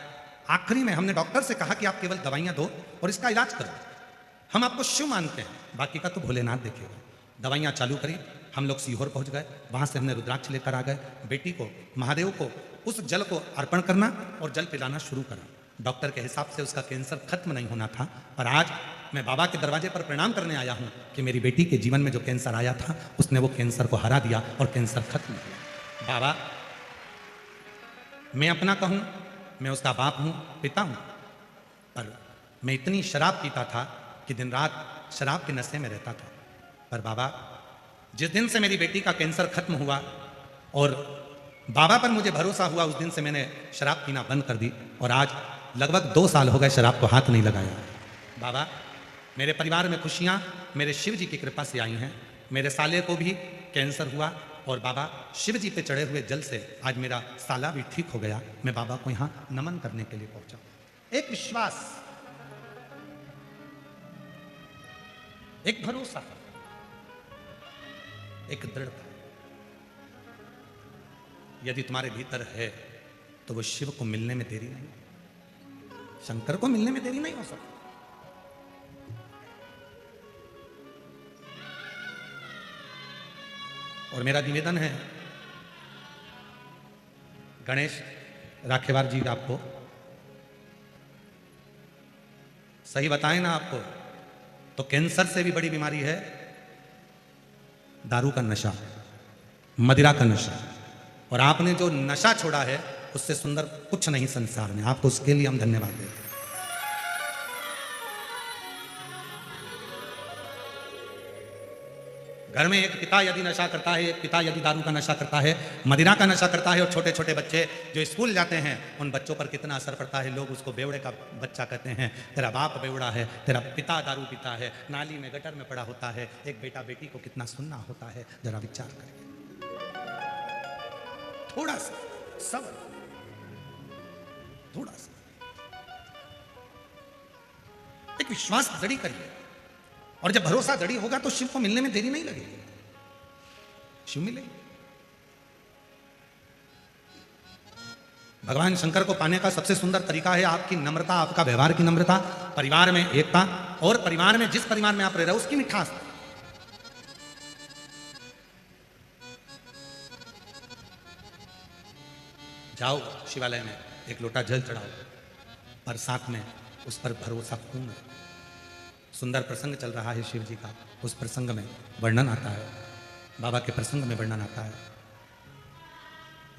आखिरी में हमने डॉक्टर से कहा कि आप केवल दवाइयां दो और इसका इलाज करो, हम आपको शिव मानते हैं, बाकी का तो भोलेनाथ देखेगा। दवाइयां चालू करी, हम लोग सीहोर पहुंच गए। वहां से हमने रुद्राक्ष लेकर आ गए। बेटी को, महादेव को उस जल को अर्पण करना और जल पिलाना शुरू करा। डॉक्टर के हिसाब से उसका कैंसर खत्म नहीं होना था, और आज मैं बाबा के दरवाजे पर प्रणाम करने आया हूं कि मेरी बेटी के जीवन में जो कैंसर आया था, उसने वो कैंसर को हरा दिया और कैंसर खत्म किया। बाबा, मैं अपना कहूं, मैं उसका बाप हूं, पिता हूं, पर मैं इतनी शराब पीता था कि दिन रात शराब के नशे में रहता था। पर बाबा, जिस दिन से मेरी बेटी का कैंसर खत्म हुआ और बाबा पर मुझे भरोसा हुआ, उस दिन से मैंने शराब पीना बंद कर दी, और आज लगभग 2 साल हो गए शराब को हाथ नहीं लगाया। बाबा, मेरे परिवार में खुशियां मेरे शिव जी की कृपा से आई हैं। मेरे साले को भी कैंसर हुआ, और बाबा शिव जी पे चढ़े हुए जल से आज मेरा साला भी ठीक हो गया। मैं बाबा को यहाँ नमन करने के लिए पहुंचा। एक विश्वास, एक भरोसा, एक दृढ़ता, यदि तुम्हारे भीतर है तो वो शिव को मिलने में देरी नहीं, शंकर को मिलने में देरी नहीं हो सकती। और मेरा निवेदन है, गणेश राखेवार जी, आपको सही बताएं ना, आपको तो कैंसर से भी बड़ी बीमारी है दारू का नशा, मदिरा का नशा, और आपने जो नशा छोड़ा है उससे सुंदर कुछ नहीं संसार में। आपको उसके लिए हम धन्यवाद देते हैं। घर में एक पिता यदि नशा करता है, एक पिता यदि दारू का नशा करता है, मदिरा का नशा करता है, और छोटे छोटे बच्चे जो स्कूल जाते हैं, उन बच्चों पर कितना असर पड़ता है। लोग उसको बेवड़े का बच्चा कहते हैं, तेरा बाप बेवड़ा है, तेरा पिता दारू पीता है, नाली में गटर में पड़ा होता है। एक बेटा बेटी को कितना सुनना होता है, जरा विचार करिए। थोड़ा सा सब्र, थोड़ा सा एक विश्वास दृढ़ करिए, और जब भरोसा दृढ़ होगा तो शिव को मिलने में देरी नहीं लगेगी, शिव मिलेंगे। भगवान शंकर को पाने का सबसे सुंदर तरीका है आपकी नम्रता, आपका व्यवहार की नम्रता, परिवार में एकता, और परिवार में जिस परिवार में आप रह रहे हो उसकी मिठास। जाओ शिवालय में एक लोटा जल चढ़ाओ, पर साथ में उस पर भरोसा पूर्ण। सुंदर प्रसंग चल रहा है शिव जी का, उस प्रसंग में वर्णन आता है, बाबा के प्रसंग में वर्णन आता है।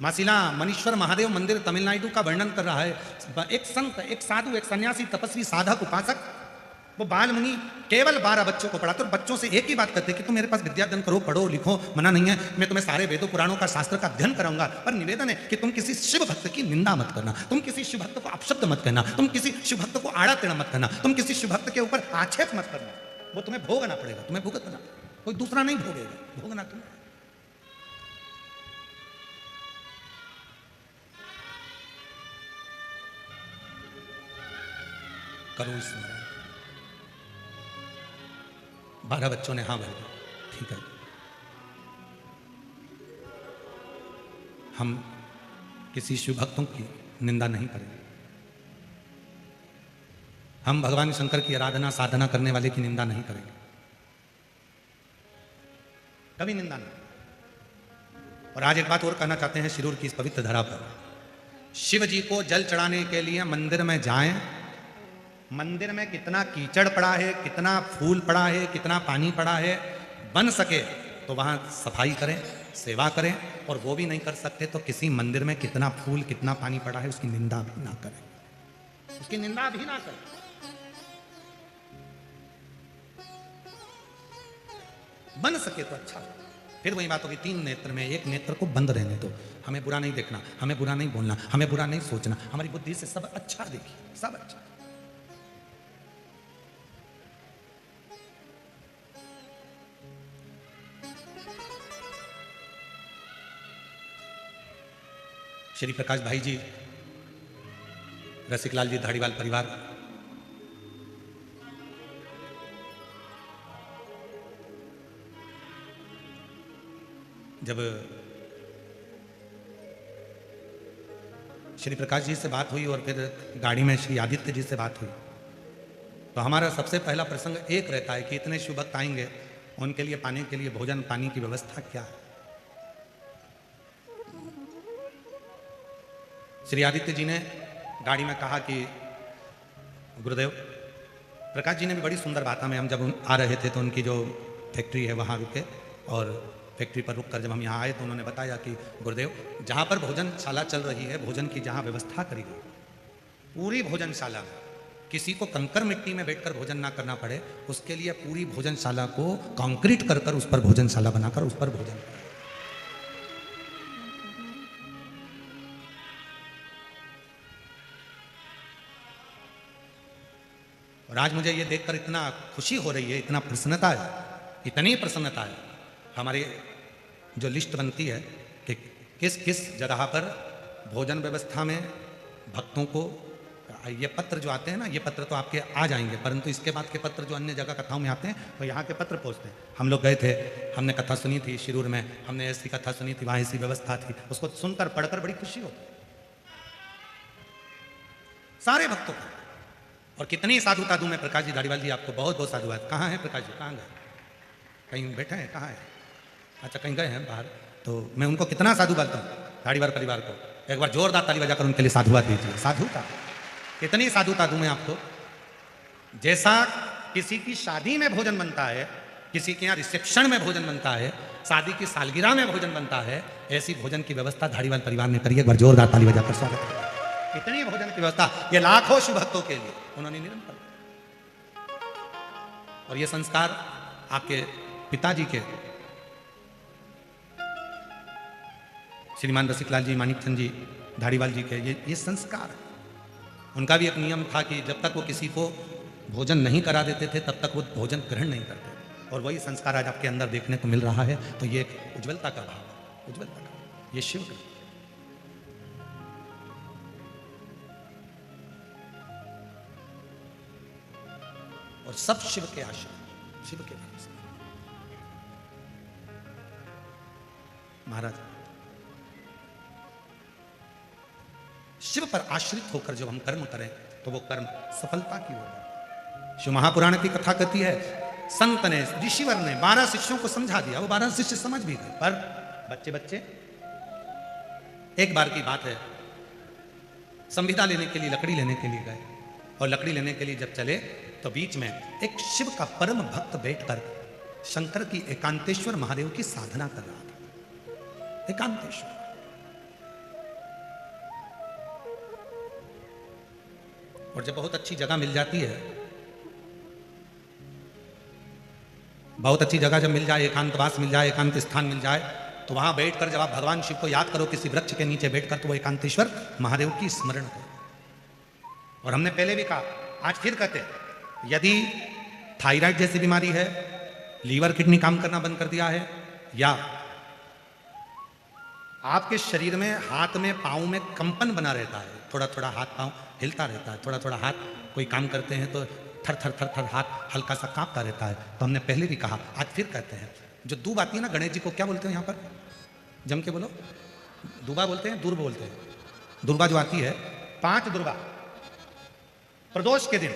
मासिला मनीश्वर महादेव मंदिर तमिलनाडु का वर्णन कर रहा है। एक संत, एक साधु, एक सन्यासी, तपस्वी, साधक, उपासक, वो बाल मुनि केवल 12 बच्चों को पढ़ाते और बच्चों से एक ही बात करते कि तुम मेरे पास विद्या दान करो, पढ़ो लिखो, मना नहीं है, मैं तुम्हें सारे वेदों पुराणों का शास्त्र का अध्ययन कराऊंगा, पर निवेदन है कि तुम किसी शिव भक्त की निंदा मत करना, तुम किसी शिव भक्त को अपशब्द मत कहना, तुम किसी शिव भक्त को आड़ा टेढ़ा मत करना, तुम किसी शिव भक्त के ऊपर आक्षेप मत करना, वो तुम्हें भोगना पड़ेगा, तुम्हें भुगतना, कोई दूसरा नहीं भोगेगा, भोगना तुम्हें। करो स्मरण। 12 बच्चों ने हाँ भर दिया, ठीक है, हम किसी शिव भक्तों की निंदा नहीं करेंगे, हम भगवान शंकर की आराधना साधना करने वाले की निंदा नहीं करेंगे, कभी निंदा नहीं। और आज एक बात और कहना चाहते हैं शिरूर की इस पवित्र धरा पर, शिव जी को जल चढ़ाने के लिए मंदिर में जाएं, मंदिर में कितना कीचड़ पड़ा है, कितना फूल पड़ा है, कितना पानी पड़ा है, बन सके तो वहां सफाई करें, सेवा करें, और वो भी नहीं कर सकते तो किसी मंदिर में कितना फूल कितना पानी पड़ा है उसकी निंदा भी ना करें, उसकी निंदा भी ना करें। बन सके तो अच्छा। फिर वही बात होगी, 3 नेत्र में एक नेत्र को बंद रहने दो, हमें बुरा नहीं देखना, हमें बुरा नहीं बोलना, हमें बुरा नहीं सोचना, हमारी बुद्धि से सब अच्छा देखिए, सब अच्छा। श्री प्रकाश भाई जी, रसिकलाल जी धाड़ीवाल परिवार, जब श्री प्रकाश जी से बात हुई और फिर गाड़ी में श्री आदित्य जी से बात हुई, तो हमारा सबसे पहला प्रसंग एक रहता है कि इतने शिव भक्त आएंगे, उनके लिए पाने के लिए भोजन पानी की व्यवस्था क्या है। श्री आदित्य जी ने गाड़ी में कहा कि गुरुदेव, प्रकाश जी ने भी बड़ी सुंदर बात हमें, हम जब आ रहे थे तो उनकी जो फैक्ट्री है वहाँ रुके, और फैक्ट्री पर रुककर जब हम यहाँ आए तो उन्होंने बताया कि गुरुदेव, जहाँ पर भोजनशाला चल रही है, भोजन की जहाँ व्यवस्था करी गई, पूरी भोजनशाला में किसी को कंकर मिट्टी में बैठकर भोजन ना करना पड़े, उसके लिए पूरी भोजनशाला को कंक्रीट कर कर उस पर भोजनशाला बनाकर उस पर भोजन करें। और आज मुझे ये देखकर इतना खुशी हो रही है, इतना प्रसन्नता है, इतनी प्रसन्नता है। हमारी जो लिस्ट बनती है कि किस किस जगह पर भोजन व्यवस्था में भक्तों को, ये पत्र जो आते हैं ना, ये पत्र तो आपके आ जाएंगे, परंतु इसके बाद के पत्र जो अन्य जगह कथाओं में आते हैं तो यहाँ के पत्र पहुँचते हैं। हम लोग गए थे, हमने कथा सुनी थी शिरूर में, हमने ऐसी कथा सुनी थी, वहाँ ऐसी व्यवस्था थी, उसको सुनकर पढ़कर बड़ी खुशी होती सारे भक्तों को। और कितनी साधु साधु में, प्रकाश जी धाड़ीवाल जी आपको बहुत बहुत साधुवाद। कहाँ हैं प्रकाश जी, कहाँ गए, कहीं बैठे हैं, कहाँ है, अच्छा कहीं गए हैं बाहर, तो मैं उनको कितना साधु बोलता हूँ धाड़ीवाल परिवार को। एक बार जोरदार ताली बजाकर उनके लिए साधुवाद दीजिए। साधुता, कितनी साधु साधु में आपको। जैसा किसी की शादी में भोजन बनता है, किसी के यहाँ रिसेप्शन में भोजन बनता है, शादी की सालगिरह में भोजन बनता है, ऐसी भोजन की व्यवस्था धाड़ीवाल परिवार ने करी है। एक बार जोरदार ताली बजाकर स्वागत करें। इतनी भोजन की व्यवस्था ये लाखों शिव भक्तों के लिए उन्होंने निरंतर। और ये संस्कार आपके पिताजी के श्रीमान रसिकलाल जी, मानिकचंद जी धाड़ीवाल जी के, ये संस्कार। उनका भी एक नियम था कि जब तक वो किसी को भोजन नहीं करा देते थे तब तक वो भोजन ग्रहण नहीं करते थे। और वही संस्कार आज आपके अंदर देखने को मिल रहा है, तो ये एक उज्ज्वलता का भाव है, उज्ज्वलता का, ये शिव का। और सब शिव के आश्रित, शिव के नाम से। महाराज, शिव पर आश्रित होकर जब हम कर्म करें तो वो कर्म सफलता की ओर। शिव महापुराण की कथा कहती है, संत ने, ऋषिवर ने 12 शिष्यों को समझा दिया, वो 12 शिष्य समझ भी गए, पर बच्चे एक बार की बात है, संविदा लेने के लिए, लकड़ी लेने के लिए गए, और लकड़ी लेने के लिए जब चले तो बीच में एक शिव का परम भक्त बैठकर शंकर की, एकांतेश्वर महादेव की साधना कर रहा था। एकांतेश्वर, और जब बहुत अच्छी जगह मिल जाती है, बहुत अच्छी जगह जब मिल जाए, एकांतवास मिल जाए, एकांत स्थान मिल जाए, तो वहां बैठकर जब आप भगवान शिव को याद करो किसी वृक्ष के नीचे बैठकर, तो वो एकांतेश्वर महादेव की स्मरण करो। और हमने पहले भी कहा, आज फिर कहते हैं, यदि थायराइड जैसी बीमारी है, लीवर किडनी काम करना बंद कर दिया है, या आपके शरीर में, हाथ में, पांव में कंपन बना रहता है, थोड़ा थोड़ा हाथ पांव हिलता रहता है, थोड़ा थोड़ा हाथ कोई काम करते हैं तो थर थर थर थर हाथ हल्का सा कांपता रहता है, तो हमने पहले भी कहा, आज फिर कहते हैं, जो दूब आती है ना, गणेश जी को क्या बोलते हैं यहाँ पर, जम के बोलो, दुबा बोलते हैं, दुर्ब बोलते हैं, दुर्बा जो आती है, 5 दुर्बा प्रदोष के दिन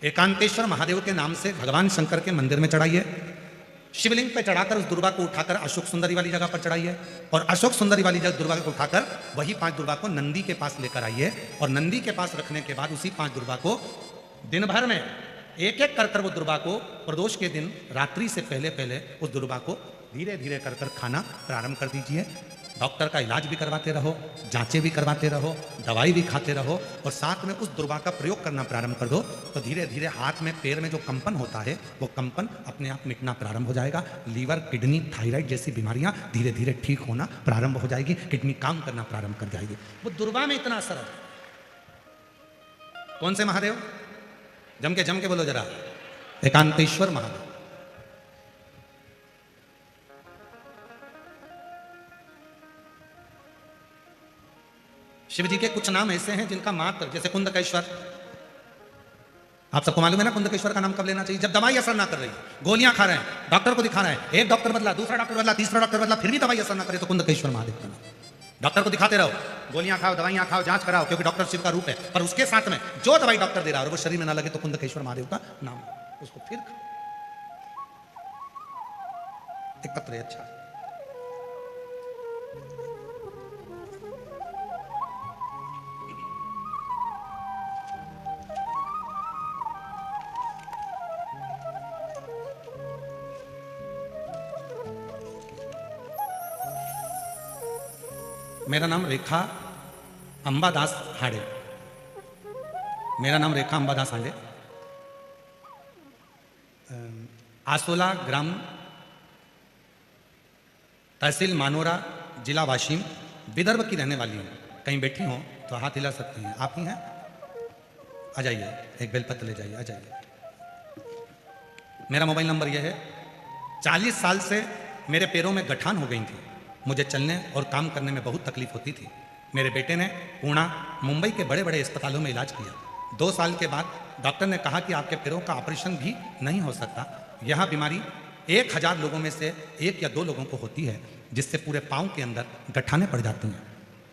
एकांतेश्वर महादेव के नाम से भगवान शंकर के मंदिर में चढ़ाइए, शिवलिंग पे चढ़ाकर उस दुर्बा को उठाकर अशोक सुंदरी वाली जगह पर चढ़ाइए, और अशोक सुंदरी वाली जगह दुर्बा को उठाकर वही 5 दुर्बा को नंदी के पास लेकर आइए, और नंदी के पास रखने के बाद उसी 5 दुर्बा को दिन भर में एक एक कर वो दुर्बा को प्रदोष के दिन रात्रि से पहले पहले उस दुर्बा को धीरे धीरे कर खाना प्रारंभ कर दीजिए। डॉक्टर का इलाज भी करवाते रहो, जांचें भी करवाते रहो, दवाई भी खाते रहो, और साथ में उस दुर्बा का प्रयोग करना प्रारंभ कर दो, तो धीरे धीरे हाथ में, पैर में जो कंपन होता है, वो कंपन अपने आप मिटना प्रारंभ हो जाएगा। लीवर, किडनी, थायराइड जैसी बीमारियां धीरे धीरे ठीक होना प्रारंभ हो जाएगी, किडनी काम करना प्रारंभ कर जाएगी। वो दुर्बा में इतना असर है। कौन से महादेव? जम के बोलो जरा, एकांतेश्वर महादेव। शिव जी के कुछ नाम ऐसे हैं जिनका मात्र, जैसे कुंदकेश्वर, आप सबको मालूम है ना कुंदकेश्वर का नाम कब लेना चाहिए? जब दवाई असर ना कर रही, गोलियां खा रहे हैं, डॉक्टर को दिखा रहे हैं, एक डॉक्टर बदला, दूसरा डॉक्टर बदला, तीसरा डॉक्टर बदला, फिर भी दवाई असर ना करे, तो कुंदकेश्वर महादेव का नाम। डॉक्टर को दिखाते रहो, गोलियां खाओ, दवाइयां खाओ, जांच कराओ, क्योंकि डॉक्टर शिव का रूप है, पर उसके साथ में जो दवाई डॉक्टर दे रहा है वो शरीर में ना लगे, तो कुंदकेश्वर महादेव का नाम, उसको फिर एक पत्र है। अच्छा, मेरा नाम रेखा अंबादास हांडे, मेरा नाम रेखा अंबादास हांडे, आसोला ग्राम, तहसील मानोरा, जिला वाशिम, विदर्भ की रहने वाली हूँ। कहीं बैठी हो तो हाथ हिला सकती हैं, आप ही हैं? आ जाइए, एक बेलपत्र ले जाइए, आ जाइए। मेरा मोबाइल नंबर यह है। 40 साल से मेरे पैरों में गठान हो गई थी, मुझे चलने और काम करने में बहुत तकलीफ होती थी। मेरे बेटे ने पुणे, मुंबई के बड़े बड़े अस्पतालों में इलाज किया। 2 साल के बाद डॉक्टर ने कहा कि आपके पैरों का ऑपरेशन भी नहीं हो सकता। यह बीमारी 1000 लोगों में से 1 या 2 लोगों को होती है, जिससे पूरे पाँव के अंदर गठाने पड़ जाती हैं।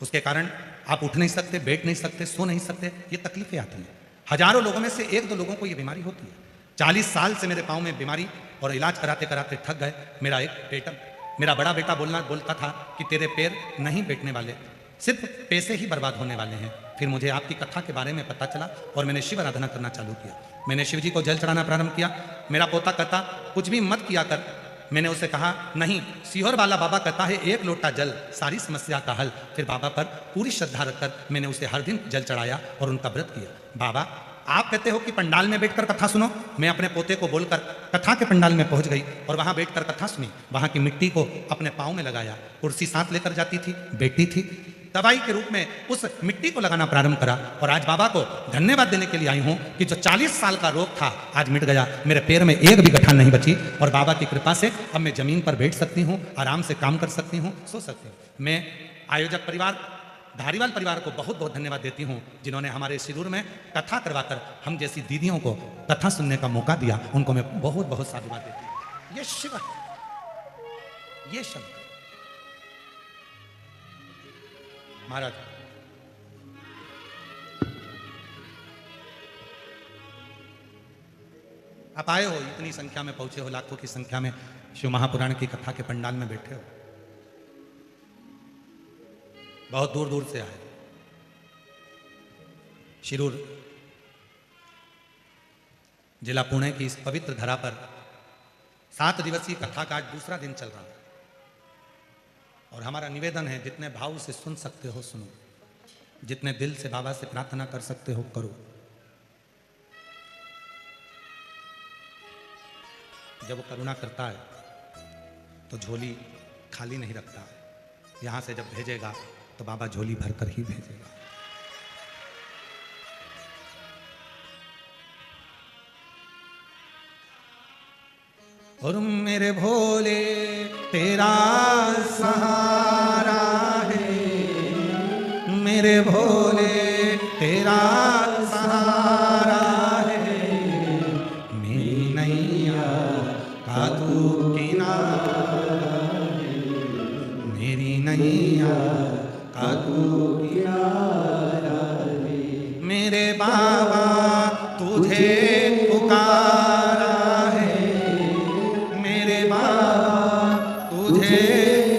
उसके कारण आप उठ नहीं सकते, बैठ नहीं सकते, सो नहीं सकते, ये तकलीफें आती हैं। हजारों लोगों में से 1-2 लोगों को ये बीमारी होती है। 40 साल से मेरे पाँव में बीमारी, और इलाज कराते कराते थक गए। मेरा बड़ा बेटा बोलता था कि तेरे पैर नहीं बैठने वाले, सिर्फ पैसे ही बर्बाद होने वाले हैं। फिर मुझे आपकी कथा के बारे में पता चला और मैंने शिव आराधना करना चालू किया। मैंने शिव जी को जल चढ़ाना प्रारंभ किया। मेरा पोता कहता, कुछ भी मत किया कर। मैंने उसे कहा, नहीं, सीहोर वाला बाबा कहता है 1 लोटा जल सारी समस्या का हल। फिर बाबा पर पूरी श्रद्धा रखकर मैंने उसे हर दिन जल चढ़ाया और उनका व्रत किया। बाबा, आप कहते हो कि पंडाल में बैठकर कथा सुनो। मैं अपने पोते को बोलकर कथा के पंडाल में पहुंच गई और वहां बैठकर कथा सुनी। वहां की मिट्टी को अपने पाँव में लगाया, कुर्सी साथ लेकर जाती थी, बैठती थी, दवाई के रूप में उस मिट्टी को लगाना प्रारंभ करा। और आज बाबा को धन्यवाद देने के लिए आई हूं कि जो 40 साल का रोग था आज मिट गया। मेरे पैर में एक भी गठान नहीं बची, और बाबा की कृपा से अब मैं जमीन पर बैठ सकती हूँ, आराम से काम कर सकती हूँ, सो सकती हूँ। मैं आयोजक परिवार धारीवाल परिवार को बहुत बहुत धन्यवाद देती हूँ, जिन्होंने हमारे शिरूर में कथा करवाकर हम जैसी दीदियों को कथा सुनने का मौका दिया। उनको मैं बहुत बहुत साधुवाद देती हूँ। ये शिव है, ये शंकर। महाराज, आप आए हो, इतनी संख्या में पहुंचे हो, लाखों की संख्या में शिव महापुराण की कथा के पंडाल में बैठे हो, बहुत दूर दूर से आए। शिरूर जिला पुणे की इस पवित्र धरा पर 7 दिवसीय कथा का आज दूसरा दिन चल रहा है। और हमारा निवेदन है, जितने भाव से सुन सकते हो सुनो, जितने दिल से बाबा से प्रार्थना कर सकते हो करो। जब वो करुणा करता है तो झोली खाली नहीं रखता। यहां से जब भेजेगा तो बाबा झोली भरकर ही भेजेगा। और मेरे भोले तेरा सहारा है, मेरे भोले तेरा सहारा है, मेरी नैया का तू किनारा है, मेरी नैया का तू किनारा है, मेरे बाबा तुझे पुकारा है, मेरे बाबा तुझे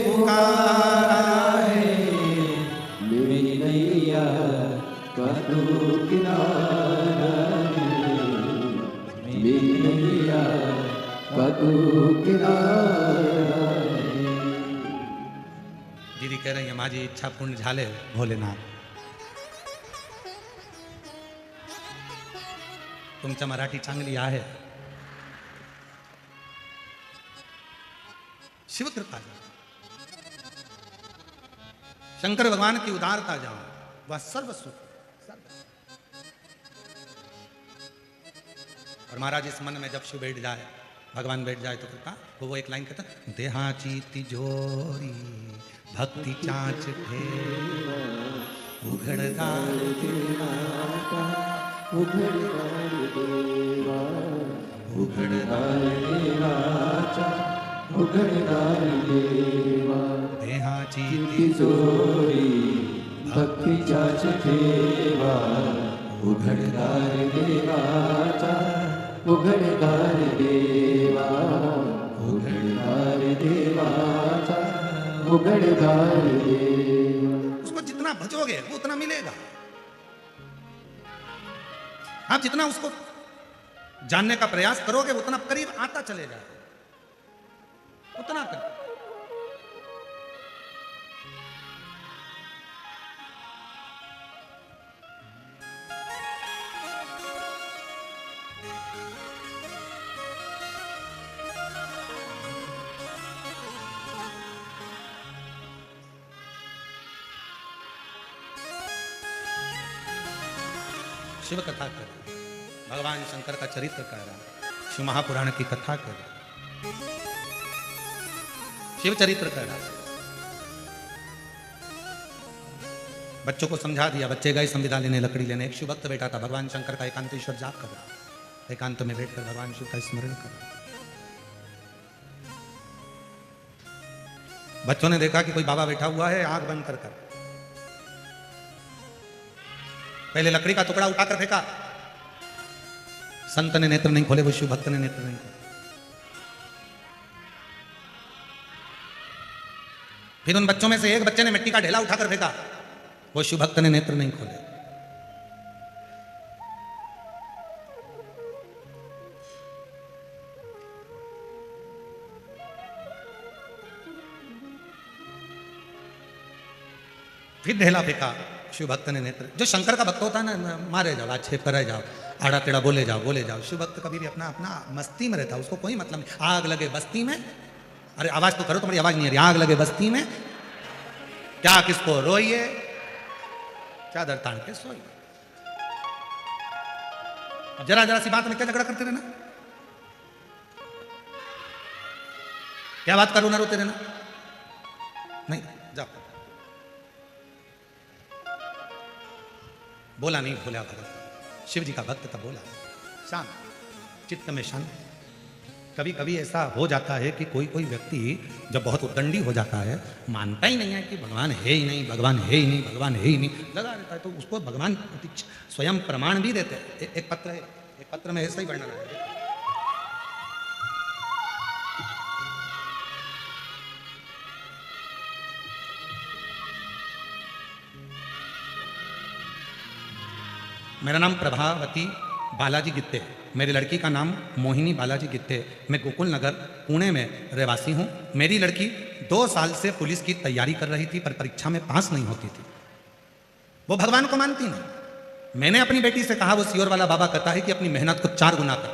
पुकारा है, मेरी नैया का तू किनारा है, मेरी नैया का तू किनारा है। दीदी कह रही है, माझी इच्छा पूर्ण झाले भोलेनाथ। तुमच्या मराठी चांगली आहे, शिव कृपा जाओ, शंकर भगवान की उदारता जाओ, वह सर्व सुख। और महाराज इस मन में जब शिव बैठ जाए, भगवान बैठ जाए तो कृपा, वो एक लाइन कहता, देहाची तिजोरी भक्ति चांच फेरा, उघड़दार देवा, उघड़दार देवा, उघड़दार देवा, उघड़दार देवा, देहाची तिजोरी भक्ति चांच फेरा, उघड़दार देवाचा, उघड़दार देवा, उघड़दार देवाचा, उघड़दार देवा। उसको जितना भजोगे वो उतना मिलेगा। आप जितना उसको जानने का प्रयास करोगे उतना करीब आता चलेगा, उतना कर। शिव कथा कर, भगवान शंकर का चरित्र कह रहा, शिव महापुराण की कथा कर, शिव चरित्र कह रहा। बच्चों को समझा दिया, बच्चे गए संविदा लेने, लकड़ी लेने। एक शिव भक्त बैठा था, भगवान शंकर का एकांतेश्वर जाप कर रहा, एकांत में बैठकर भगवान शिव का स्मरण कर रहा। बच्चों ने देखा कि कोई बाबा बैठा हुआ है, आंख बंद कर कर पहले लकड़ी का टुकड़ा उठाकर फेंका। संत ने नेत्र नहीं खोले, वो शिव भक्त ने नेत्र नहीं खोले। फिर उन बच्चों में से एक बच्चे ने मिट्टी का ढेला उठाकर फेंका, वो शिव भक्त ने नेत्र नहीं खोले। फिर ढेला फेंका, शिव भक्त ने नेत्र। जो शंकर का भक्त होता है ना, मारे जाओ, आक्षेप करे जाओ, आड़ा टेढ़ा बोले जाओ, बोले जाओ। शिव भक्त कभी भी अपना अपना मस्ती में रहता है, उसको कोई मतलब नहीं। आग लगे बस्ती में, अरे आवाज तो करो, तुम्हारी आवाज नहीं आ रही। आग लगे बस्ती में, क्या किसको रोइए, चादर तान के सोइए। जरा जरा सी बात में क्या झगड़ा करते रहना, क्या बात करो ना रोते रहना, नहीं जाओ। बोला नहीं भोला भगत, शिव जी का भक्त था, बोला शांत, चित्त में शांत। कभी कभी ऐसा हो जाता है कि कोई कोई व्यक्ति जब बहुत उद्दंडी हो जाता है, मानता ही नहीं है कि भगवान है ही नहीं, भगवान है ही नहीं, भगवान है ही नहीं, लगा रहता है, तो उसको भगवान स्वयं प्रमाण भी देते हैं। एक पत्र है, एक पत्र में ऐसा ही वर्णन है। मेरा नाम प्रभावती बालाजी गित्ते, मेरी लड़की का नाम मोहिनी बालाजी गित्ते, मैं गोकुल नगर पुणे में रहवासी हूँ। मेरी लड़की 2 साल से पुलिस की तैयारी कर रही थी, पर परीक्षा में पास नहीं होती थी। वो भगवान को मानती नहीं। मैंने अपनी बेटी से कहा, वो सियोर वाला बाबा कहता है कि अपनी मेहनत को 4 गुना कर,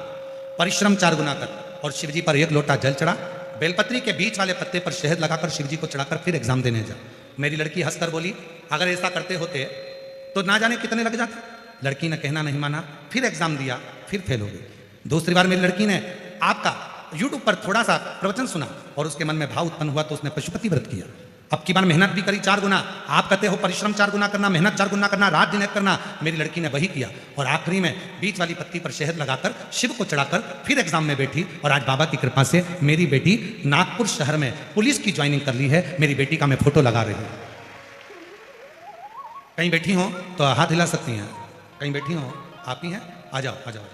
परिश्रम 4 गुना कर, और शिव जी पर 1 लोटा जल चढ़ा, बेलपत्री के बीच वाले पत्ते पर शहद लगाकर शिव जी को चढ़ाकर फिर एग्जाम देने जा। मेरी लड़की हंसकर बोली, अगर ऐसा करते होते तो ना जाने कितने लग जाते। लड़की ने कहना नहीं माना, फिर एग्जाम दिया, फिर फेल हो गई। दूसरी बार मेरी लड़की ने आपका यूट्यूब पर थोड़ा सा प्रवचन सुना और उसके मन में भाव उत्पन्न हुआ, तो उसने पशुपति व्रत किया। अब की बार मेहनत भी करी 4 गुना। आप कहते हो परिश्रम 4 गुना करना, मेहनत 4 गुना करना, रात दिन एक करना, मेरी लड़की ने वही किया और आखिरी में बीच वाली पत्ती पर शहद लगाकर शिव को चढ़ाकर फिर एग्जाम में बैठी। और आज बाबा की कृपा से मेरी बेटी नागपुर शहर में पुलिस की ज्वाइनिंग कर ली है। मेरी बेटी का मैं फोटो लगा रही हूँ। कहीं बैठी हो तो हाथ हिला सकती हैं, कहीं बैठी हो आप ही हैं, आ जाओ आ जाओ।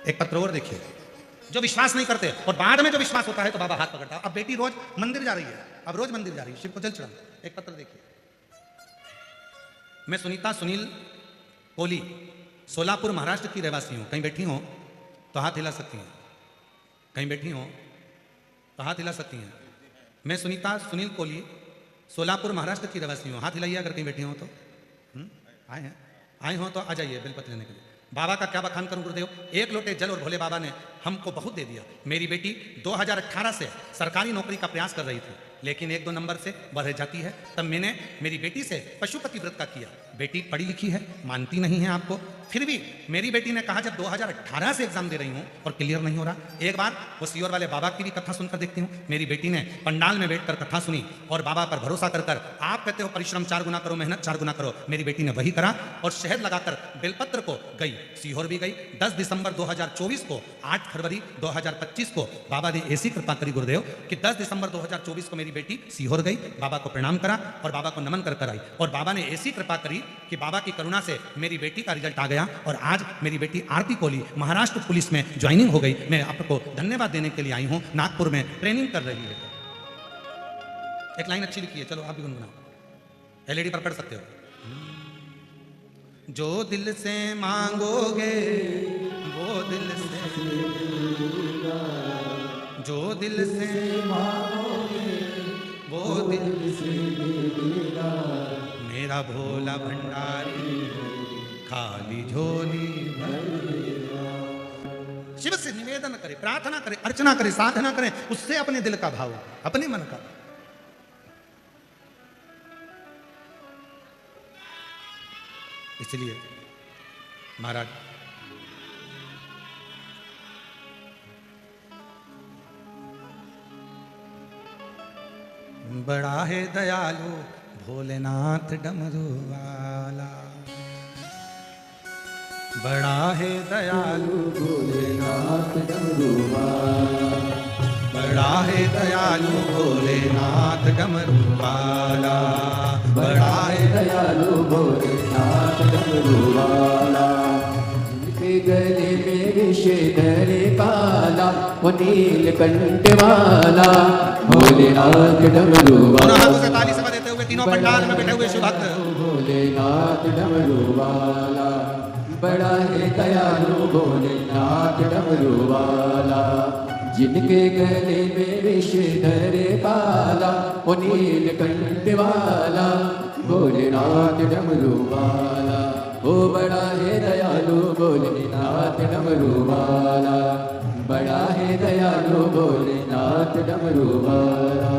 एक पत्र और देखिए, जो विश्वास नहीं करते और बाद में जो विश्वास होता है तो बाबा हाथ पकड़ता है। अब बेटी रोज मंदिर जा रही है, अब रोज मंदिर जा रही है, शिव को जल चढ़ा। एक पत्र देखिए, मैं सुनीता सुनील कोहली, सोलापुर महाराष्ट्र की रहवासी हूं। कहीं बैठी हो तो हाथ हिला सकती हैं, कहीं बैठी हो तो हाथ हिला सकती हैं। मैं सुनीता सुनील कोहली, सोलापुर महाराष्ट्र की रहवासी हूं। हाथ हिलाइए अगर कहीं बैठी हो तो। आए हैं, आए हो तो आ जाइए बेलपत्र लेने के लिए। बाबा का क्या बखान करूं गुरुदेव, 1 लोटे जल और भोले बाबा ने हमको बहुत दे दिया। मेरी बेटी 2018 से सरकारी नौकरी का प्रयास कर रही थी, लेकिन 1-2 नंबर से बढ़ जाती है। तब मैंने मेरी बेटी से पशुपति व्रत का किया। बेटी पढ़ी लिखी है, मानती नहीं है आपको, फिर भी मेरी बेटी ने कहा जब 2018 से एग्जाम दे रही हूं और क्लियर नहीं हो रहा, एक बार वो सियोर वाले बाबा की भी कथा सुनकर देखती हूँ। मेरी बेटी ने पंडाल में बैठकर कथा सुनी और बाबा पर भरोसा कर कर, आप कहते हो परिश्रम 4 गुना करो, मेहनत 4 गुना करो, मेरी बेटी ने वही करा और शहद लगाकर बेलपत्र को गई, सीहोर भी गई। 10 दिसंबर 2024 को, 8 फरवरी 2025 को बाबा ने ऐसी कृपा करी गुरुदेव कि 10 दिसंबर 2024 को मेरी बेटी सीहोर गई, बाबा को प्रणाम करा और बाबा को नमन कर कर आई। और बाबा ने ऐसी कृपा करी कि बाबा की करुणा से मेरी बेटी का रिजल्ट आ गया और आज मेरी बेटी आरती कोहली महाराष्ट्र पुलिस में ज्वाइनिंग हो गई। मैं आपको धन्यवाद देने के लिए आई हूं, नागपुर में ट्रेनिंग कर रही है। एक लाइन अच्छी लिखी है, चलो आप भी गुनगुनाओ, एलईडी पर पढ़ सकते हो। जो दिल से मांगोगे वो दिल से, जो दिल से मांगोगे वो दिल से, मेरा भोला भंडारी खाली झोली भरेगा। शिव से निवेदन करे, प्रार्थना करे, अर्चना करे, साधना करे, उससे अपने दिल का भाव, अपने मन का। इसलिए महाराज बड़ा है दयालु भोलेनाथ डमरू वाला, बड़ा है दयालु भोलेनाथ डमरू वाला, बड़ा है दयालु भोलेनाथ डमरू वाला, बड़ा है दयालु भोलेनाथ डमरू वाला। जिनके गले में विषधर काला वो नीलकंठ वाला, भोलेनाथ डमरू वाला। ताली से देते हुए तीनों पंडाल में बैठे हुए शिव भक्त, भोलेनाथ डमरू वाला, बड़ा है दयालु भोलेनाथ डमरू वाला। जिनके गले में विषधर काला वो नीलकंठ वाला, भोलेनाथ डमरू वाला। ओ बड़ा है दयालु भोलेनाथ डमरू वाला, बड़ा है दयालु भोलेनाथ डमरू वाला।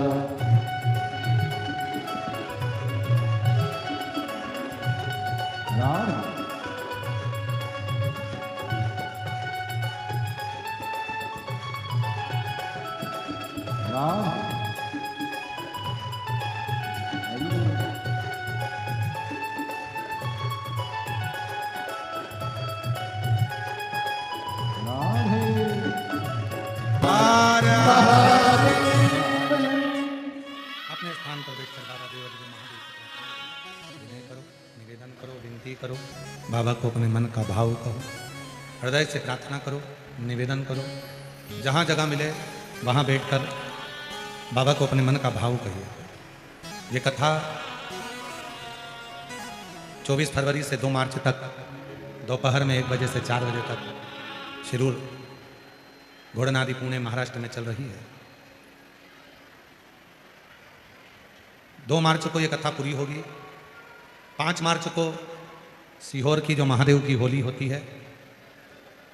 विनय करो, निवेदन करो, विनती करो, बाबा को अपने मन का भाव कहो, हृदय से प्रार्थना करो, निवेदन करो, जहाँ जगह मिले वहाँ बैठकर बाबा को अपने मन का भाव कहिए। ये कथा 24 फरवरी से 2 मार्च तक दोपहर में 1 बजे से 4 बजे तक शिरूर घोड़नादी पुणे महाराष्ट्र में चल रही है। 2 मार्च को ये कथा पूरी होगी। 5 मार्च को सीहोर की जो महादेव की होली होती है,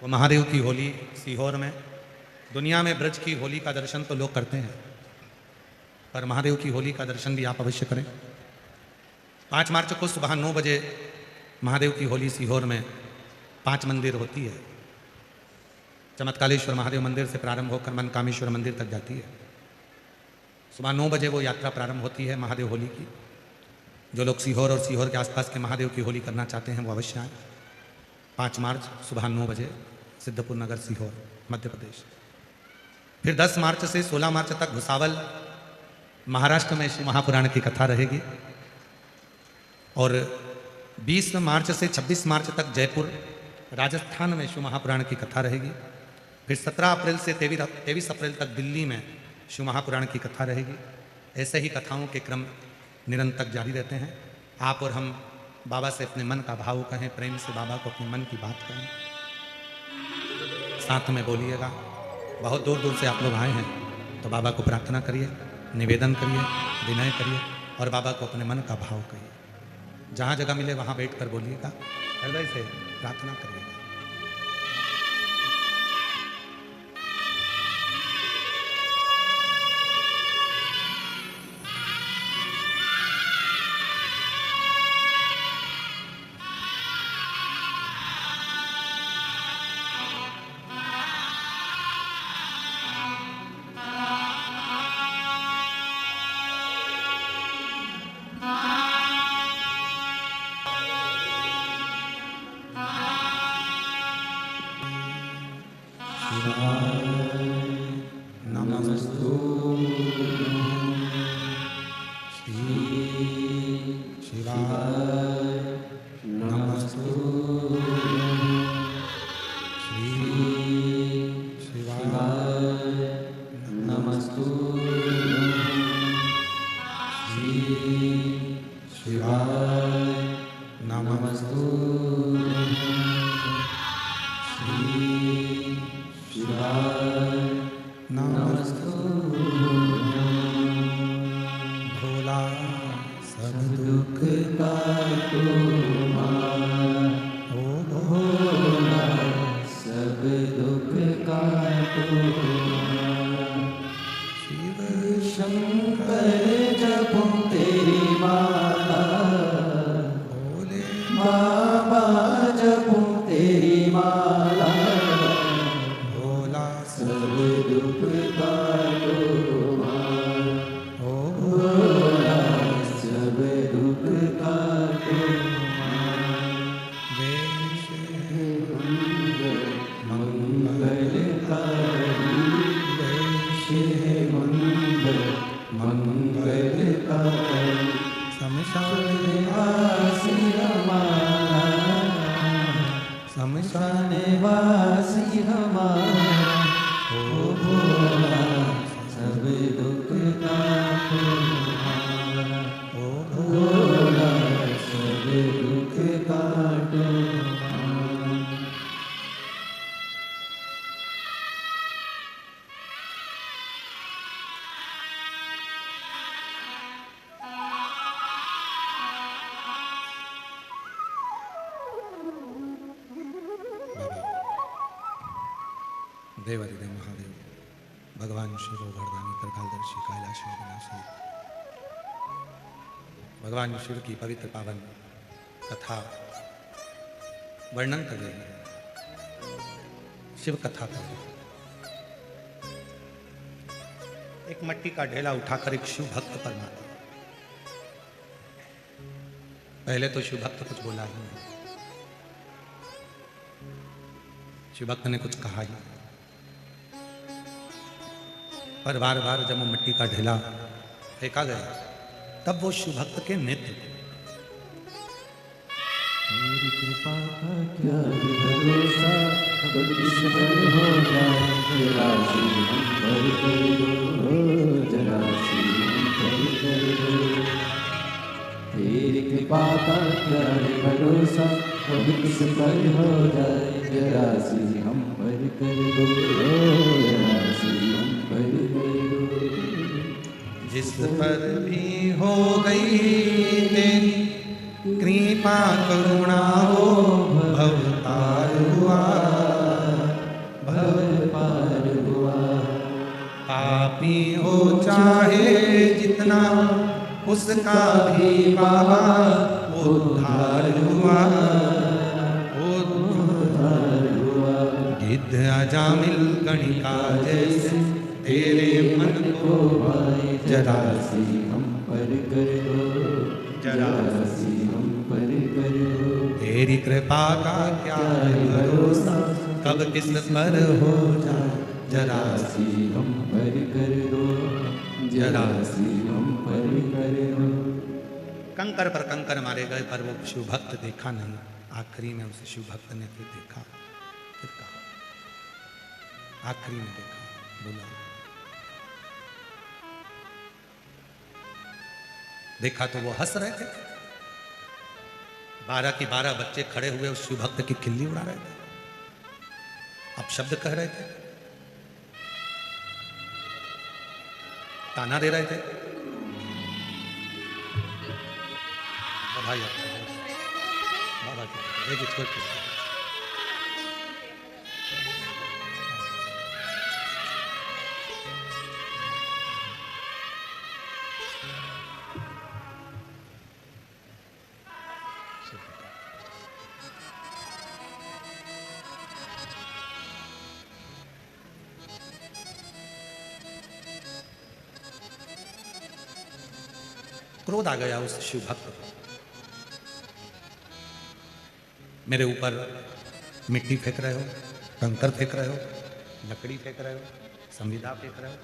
वो महादेव की होली सीहोर में, दुनिया में ब्रज की होली का दर्शन तो लोग करते हैं, पर महादेव की होली का दर्शन भी आप अवश्य करें। 5 मार्च को सुबह 9 बजे महादेव की होली सीहोर में 5 मंदिर होती है। चमत्कालेश्वर महादेव मंदिर से प्रारंभ होकर मनकामेश्वर मंदिर तक जाती है। सुबह 9 बजे वो यात्रा प्रारंभ होती है महादेव होली की। जो लोग सीहोर और सीहोर के आसपास के महादेव की होली करना चाहते हैं वो अवश्य आएँ। 5 मार्च सुबह 9 बजे सिद्धपुर नगर सीहोर मध्य प्रदेश। फिर 10 मार्च से 16 मार्च तक भुसावल महाराष्ट्र में शिव महापुराण की कथा रहेगी। और 20 मार्च से 26 मार्च तक जयपुर राजस्थान में शिव महापुराण की कथा रहेगी। फिर 17 अप्रैल से 23 अप्रैल तक दिल्ली में शिव महापुराण की कथा रहेगी। ऐसे ही कथाओं के क्रम निरंतर जारी रहते हैं। आप और हम बाबा से अपने मन का भाव कहें, प्रेम से बाबा को अपने मन की बात कहें, साथ में बोलिएगा। बहुत दूर दूर से आप लोग आए हैं तो बाबा को प्रार्थना करिए, निवेदन करिए, विनय करिए और बाबा को अपने मन का भाव कहिए। जहाँ जगह मिले वहाँ बैठकर बोलिएगा, हृदय से प्रार्थना करिएगा। देवादिदेव महादेव भगवान शिव वरदानी त्रिकालदर्शी कैलाश विनाशी भगवान शिव की पवित्र पावन कथा वर्णन कर रहे हैं। शिव कथा का एक मट्टी का ढेला उठाकर एक शिव भक्त पर मारा। पहले तो शिव भक्त कुछ बोला ही नहीं, शिव भक्त ने कुछ कहा ही, पर बार बार जब वो मिट्टी का ढेला फेंका गया तब वो शिव भक्त के नेत्र मेरी कृपा का क्या भरोसा, कब किस पर हो जाए जरा सी हम पर कर दो, जरा सी हम पर कर दो। तेरी कृपा का क्या भरोसा, कब किस पर हो जाए जरा सी हम पर कर दो, जरा सी हम पर कर दो। जिस पर भी हो गई तेरी कृपा करुणा हो भवतार हुआ, भव पार हुआ। पापी हो चाहे जितना उसका भी बाबा उद्धार हुआ, उद्धार हुआ। गिद्ध अजामिल गणिका जैसे तेरे मन को भाई जरा सी हम पर कर दो, जरा सी हम पर कर दो। तेरी कृपा का क्या भरोसा, कब किस पर हो जाए जरा सी हम पर कर दो, जरा सी हम पर कर दो। कंकर पर कंकर मारे गए पर वो शिव भक्त देखा नहीं। आखिरी में उसे शिव भक्त ने फिर देखा, फिर कहा, आखिरी में देखा, बोला, देखा तो वो हंस रहे थे। 12 के 12 बच्चे खड़े हुए उस शिव भक्त की खिल्ली उड़ा रहे थे, अब शब्द कह रहे थे, ताना दे रहे थे। भाई बाबा एक छोड़ क्रोध आ गया उस शिव भक्त को। मेरे ऊपर मिट्टी फेंक रहे हो, कंकर फेंक रहे हो, लकड़ी फेंक रहे हो, संविदा फेंक रहे हो।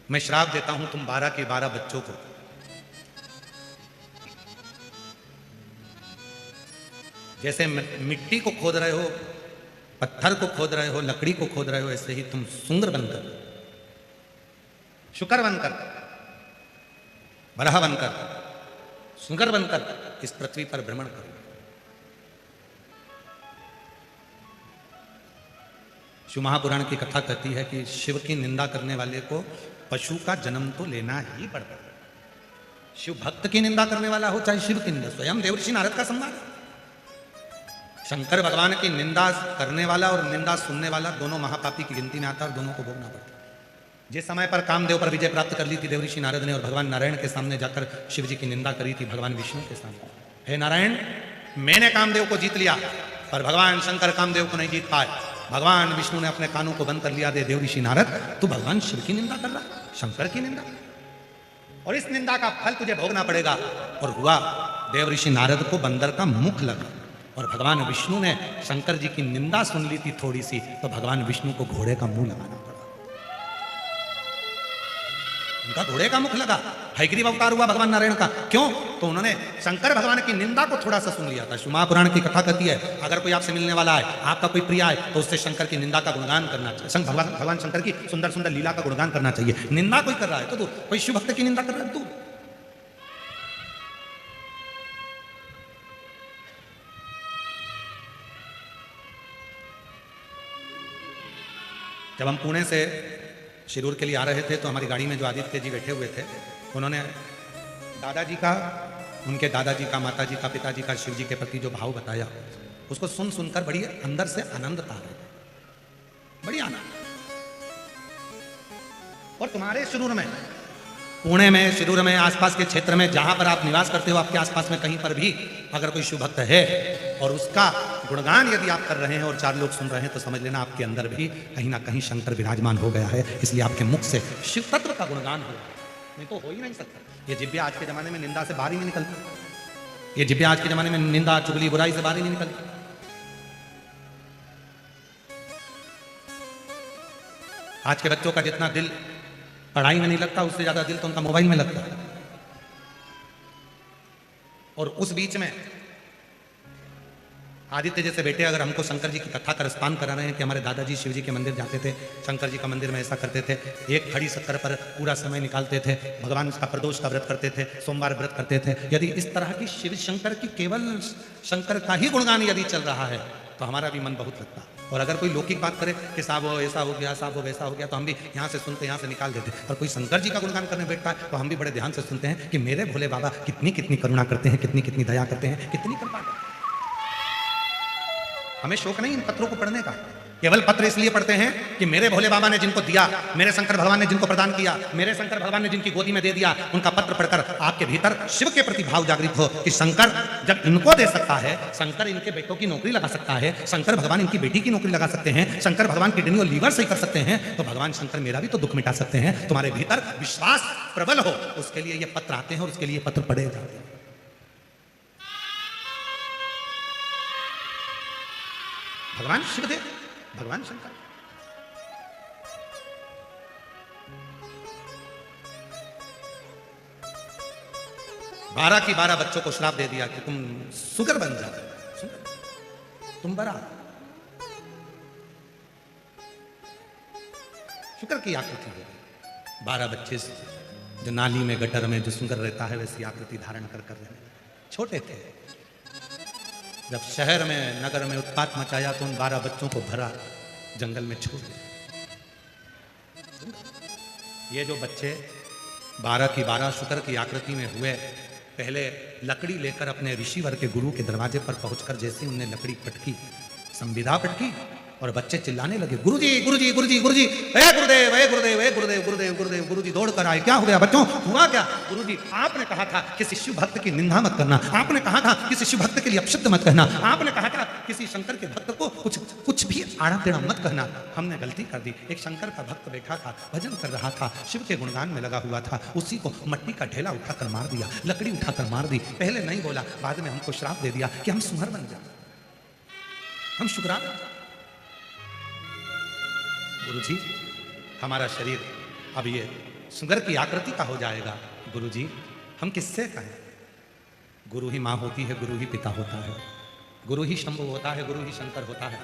मैं श्राप देता हूं तुम 12 के 12 बच्चों को जैसे मिट्टी को खोद रहे हो, पत्थर को खोद रहे हो, लकड़ी को खोद रहे हो, ऐसे ही तुम सुंदर बनकर, शुकर बनकर, बरहा बनकर, सुंदर बनकर इस पृथ्वी पर भ्रमण करो। शिव महापुराण की कथा कहती है कि शिव की निंदा करने वाले को पशु का जन्म तो लेना ही पड़ता है। शिव भक्त की निंदा करने वाला हो चाहे शिव की निंदा, स्वयं देवर्षि नारद का संवाद। शंकर भगवान की निंदा करने वाला और निंदा सुनने वाला दोनों महापापी की गिनती में आता और दोनों को भोगना पड़ता। जिस समय पर कामदेव पर विजय प्राप्त कर ली थी देवऋषि नारद ने और भगवान नारायण के सामने जाकर शिव जी की निंदा करी थी भगवान विष्णु के सामने, हे नारायण मैंने कामदेव को जीत लिया, पर भगवान शंकर कामदेव को नहीं जीत पाए। भगवान विष्णु ने अपने कानों को बंद कर लिया। दे देवऋषि नारद तू भगवान शिव की निंदा कर रहा, शंकर की निंदा, और इस निंदा का फल तुझे भोगना पड़ेगा। और हुआ, देवऋषि नारद को बंदर का मुख लगा और भगवान विष्णु ने शंकर जी की निंदा सुन ली थी थोड़ी सी, तो भगवान विष्णु को घोड़े का मुंह लगाना पड़ा। उनका घोड़े का मुख लगा। हयग्रीव अवतार हुआ भगवान नारायण का, क्यों? तो उन्होंने शंकर भगवान की निंदा को थोड़ा सा सुन लिया था। शिव महापुराण की कथा कहती है अगर कोई आपसे मिलने वाला है, आपका कोई प्रिय है, तो उससे शंकर की निंदा का गुणगान करना चाहिए। भगवान शंकर की सुंदर सुंदर लीला का गुणगान करना चाहिए। निंदा कोई कर रहा है तो तू, कोई शिव भक्त की निंदा कर रहा है तू, जब हम पुणे से शिरूर के लिए आ रहे थे तो हमारी गाड़ी में जो आदित्य जी बैठे हुए थे, उन्होंने दादाजी का, उनके दादाजी का, माताजी का, पिताजी का शिव जी के प्रति जो भाव बताया, उसको सुन सुनकर बड़ी अंदर से आनंद आ रहे थे, बड़ी आनंद। और तुम्हारे शिरूर में, पुणे में, शिरूर में, आसपास के क्षेत्र में जहां पर आप निवास करते हो, आपके आसपास में कहीं पर भी अगर कोई शिव भक्त है और उसका गुणगान यदि आप कर रहे हैं और 4 लोग सुन रहे हैं, तो समझ लेना आपके अंदर भी कहीं ना कहीं शंकर विराजमान हो गया है। इसलिए आपके मुख से शिव तत्व का गुणगान हो, नहीं तो हो ही नहीं सकता। ये जिब्या आज के जमाने में निंदा से बाहर ही नहीं निकलती, ये जिब्या आज के जमाने में निंदा, चुगली, बुराई से बाहर ही नहीं निकलती। आज के बच्चों का जितना दिल पढ़ाई में नहीं लगता, उससे ज्यादा दिल तो उनका मोबाइल में लगता है। और उस बीच में आदित्य जैसे बेटे अगर हमको शंकर जी की कथा का रसपान करा रहे हैं कि हमारे दादाजी शिव जी के मंदिर जाते थे, शंकर जी का मंदिर में ऐसा करते थे, एक खड़ी शक्कर पर पूरा समय निकालते थे, भगवान का प्रदोष का व्रत करते थे, सोमवार व्रत करते थे, यदि इस तरह की शिव शंकर की केवल शंकर का ही गुणगान यदि चल रहा है तो हमारा भी मन बहुत लगता। और अगर कोई लौकिक बात करे कि साहब वो ऐसा हो गया, साहब वो वैसा हो गया, तो हम भी यहाँ से सुनते, यहाँ से निकाल देते। और कोई शंकर जी का गुणगान करने बैठता है तो हम भी बड़े ध्यान से सुनते हैं कि मेरे भोले बाबा कितनी कितनी करुणा करते हैं, कितनी कितनी दया करते हैं, कितनी कृपा करते हैं। हमें शौक नहीं इन पत्रों को पढ़ने का, केवल पत्र इसलिए पढ़ते हैं कि मेरे भोले बाबा ने जिनको दिया, मेरे शंकर भगवान ने जिनको प्रदान किया, मेरे शंकर भगवान ने जिनकी गोदी में दे दिया, उनका पत्र पढ़कर आपके भीतर शिव के प्रति भाव जागृत हो कि शंकर जब इनको दे सकता है, शंकर इनके बेटों की नौकरी लगा सकता है, शंकर भगवान इनकी बेटी की नौकरी लगा सकते हैं, शंकर भगवान किडनी और लीवर सही कर सकते हैं, तो भगवान शंकर मेरा भी तो दुख मिटा सकते हैं। तुम्हारे भीतर विश्वास प्रबल हो, उसके लिए ये पत्र आते हैं और उसके लिए पत्र पढ़े जाते हैं। भगवान शिवदेव, भगवान शंकर। बारह की 12 बच्चों को श्राप दे दिया कि तुम सुगर बन जाओ, तुम बड़ा। शुक्र की आकृति हो गई। 12 बच्चे जो नाली में गटर में जो सुगर रहता है वैसी आकृति धारण कर रहे, छोटे थे। जब शहर में नगर में उत्पात मचाया तो उन 12 बच्चों को भरा जंगल में छोड़ दिया। ये जो बच्चे 12 की 12 शुक्र की आकृति में हुए, पहले लकड़ी लेकर अपने ऋषिवर के गुरु के दरवाजे पर पहुंचकर जैसे उनने लकड़ी पटकी, संविदा पटकी और बच्चे चिल्लाने लगे, गुरुजी गुरुजी गुरुजी गुरुजी, ए गुरुदेव ए गुरुदेव ए गुरुदेव गुरुदेव गुरुदेव। गुरुजी दौड़ कर आए, क्या हो गया बच्चों, हुआ क्या? गुरुजी आपने कहा था किसी शिव भक्त की निंदा मत करना, आपने कहा था किसी शिव भक्त के लिए अपशब्द मत कहना, आपने कहा था किसी शंकर के भक्त को कुछ भी आड़ा टेढ़ा मत कहना। हमने गलती कर दी। एक शंकर का भक्त बैठा था, भजन कर रहा था, शिव के गुणगान में लगा हुआ था, उसी को मट्टी का ढेला उठाकर मार दिया, लकड़ी उठाकर मार दी। पहले नहीं बोला, बाद में हमको श्राप दे दिया कि हम सुहर बन जाए, हम शुक्रा। गुरुजी हमारा शरीर अब ये सुगर की आकृति का हो जाएगा। गुरुजी हम किससे कहें? गुरु ही माँ होती है, गुरु ही पिता होता है, गुरु ही शंभु होता है, गुरु ही शंकर होता है।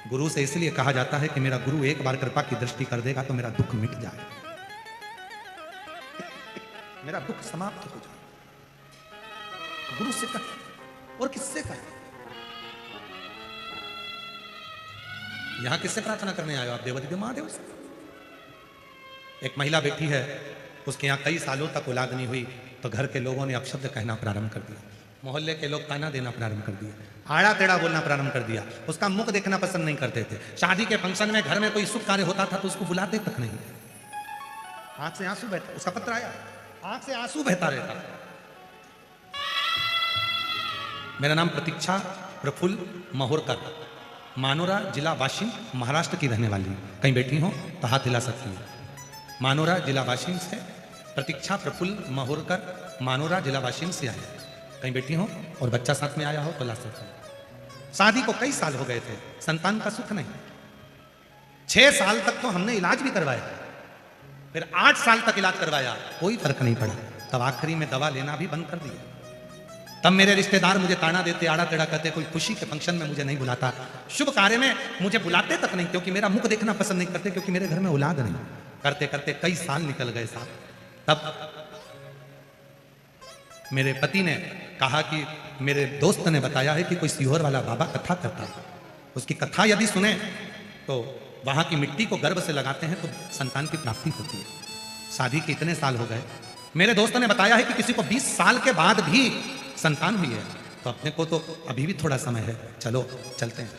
गुरु से इसलिए कहा जाता है कि मेरा गुरु एक बार कृपा की दृष्टि कर देगा तो मेरा दुख मिट जाए, मेरा दुख समाप्त हो जाए। गुरु से कहे और किससे कहे? यहां किससे प्रार्थना करने आए हो आप? देवदेव महादेव से। एक महिला बैठी है, उसके यहां कई सालों तक औलाद नहीं हुई, तो घर के लोगों ने अपशब्द कहना प्रारंभ कर दिया, मोहल्ले के लोग ताना देना प्रारंभ कर दिया, आड़ा टेढ़ा बोलना प्रारंभ कर दिया, उसका मुख देखना पसंद नहीं करते थे। शादी के फंक्शन में घर में कोई शुभ कार्य होता था तो उसको बुलाते तक नहीं। आंख से आंसू बहता, उसका पत्र आया, आंख से आंसू बहता रहता। मेरा नाम प्रतीक्षा प्रफुल्ल महोरकर, मानोरा जिला वाशिम महाराष्ट्र की रहने वाली। कहीं बैठी हो तो हाथ हिला सकती है। मानोरा जिला वाशिम से प्रतीक्षा प्रफुल्ल महोरकर, मानोरा जिला वाशिम से आया। कहीं बैठी हो और बच्चा साथ में आया हो तो ला सकते हो। शादी को कई साल हो गए थे, संतान का सुख नहीं। 6 साल तक तो हमने इलाज भी करवाया, फिर 8 साल तक इलाज करवाया, कोई फर्क नहीं पड़ा। तब आखिरी में दवा लेना भी बंद कर दिया। तब मेरे रिश्तेदार मुझे ताना देते, आड़ा टेढ़ा कहते, कोई खुशी के फंक्शन में मुझे नहीं बुलाता, शुभ कार्य में मुझे बुलाते तक नहीं, क्योंकि मेरा मुख देखना पसंद नहीं करते, क्योंकि मेरे घर में औलाद नहीं। करते करते कई साल निकल गए साहब। तब मेरे पति ने कहा कि मेरे दोस्त ने बताया है कि कोई सीहोर वाला बाबा कथा करता है, उसकी कथा यदि सुने तो वहां की मिट्टी को गर्भ से लगाते हैं तो संतान की प्राप्ति होती है। शादी के इतने साल हो गए, मेरे दोस्त ने बताया है कि किसी को 20 साल के बाद भी संतान हुई है, तो अपने को तो अभी भी थोड़ा समय है, चलो चलते हैं।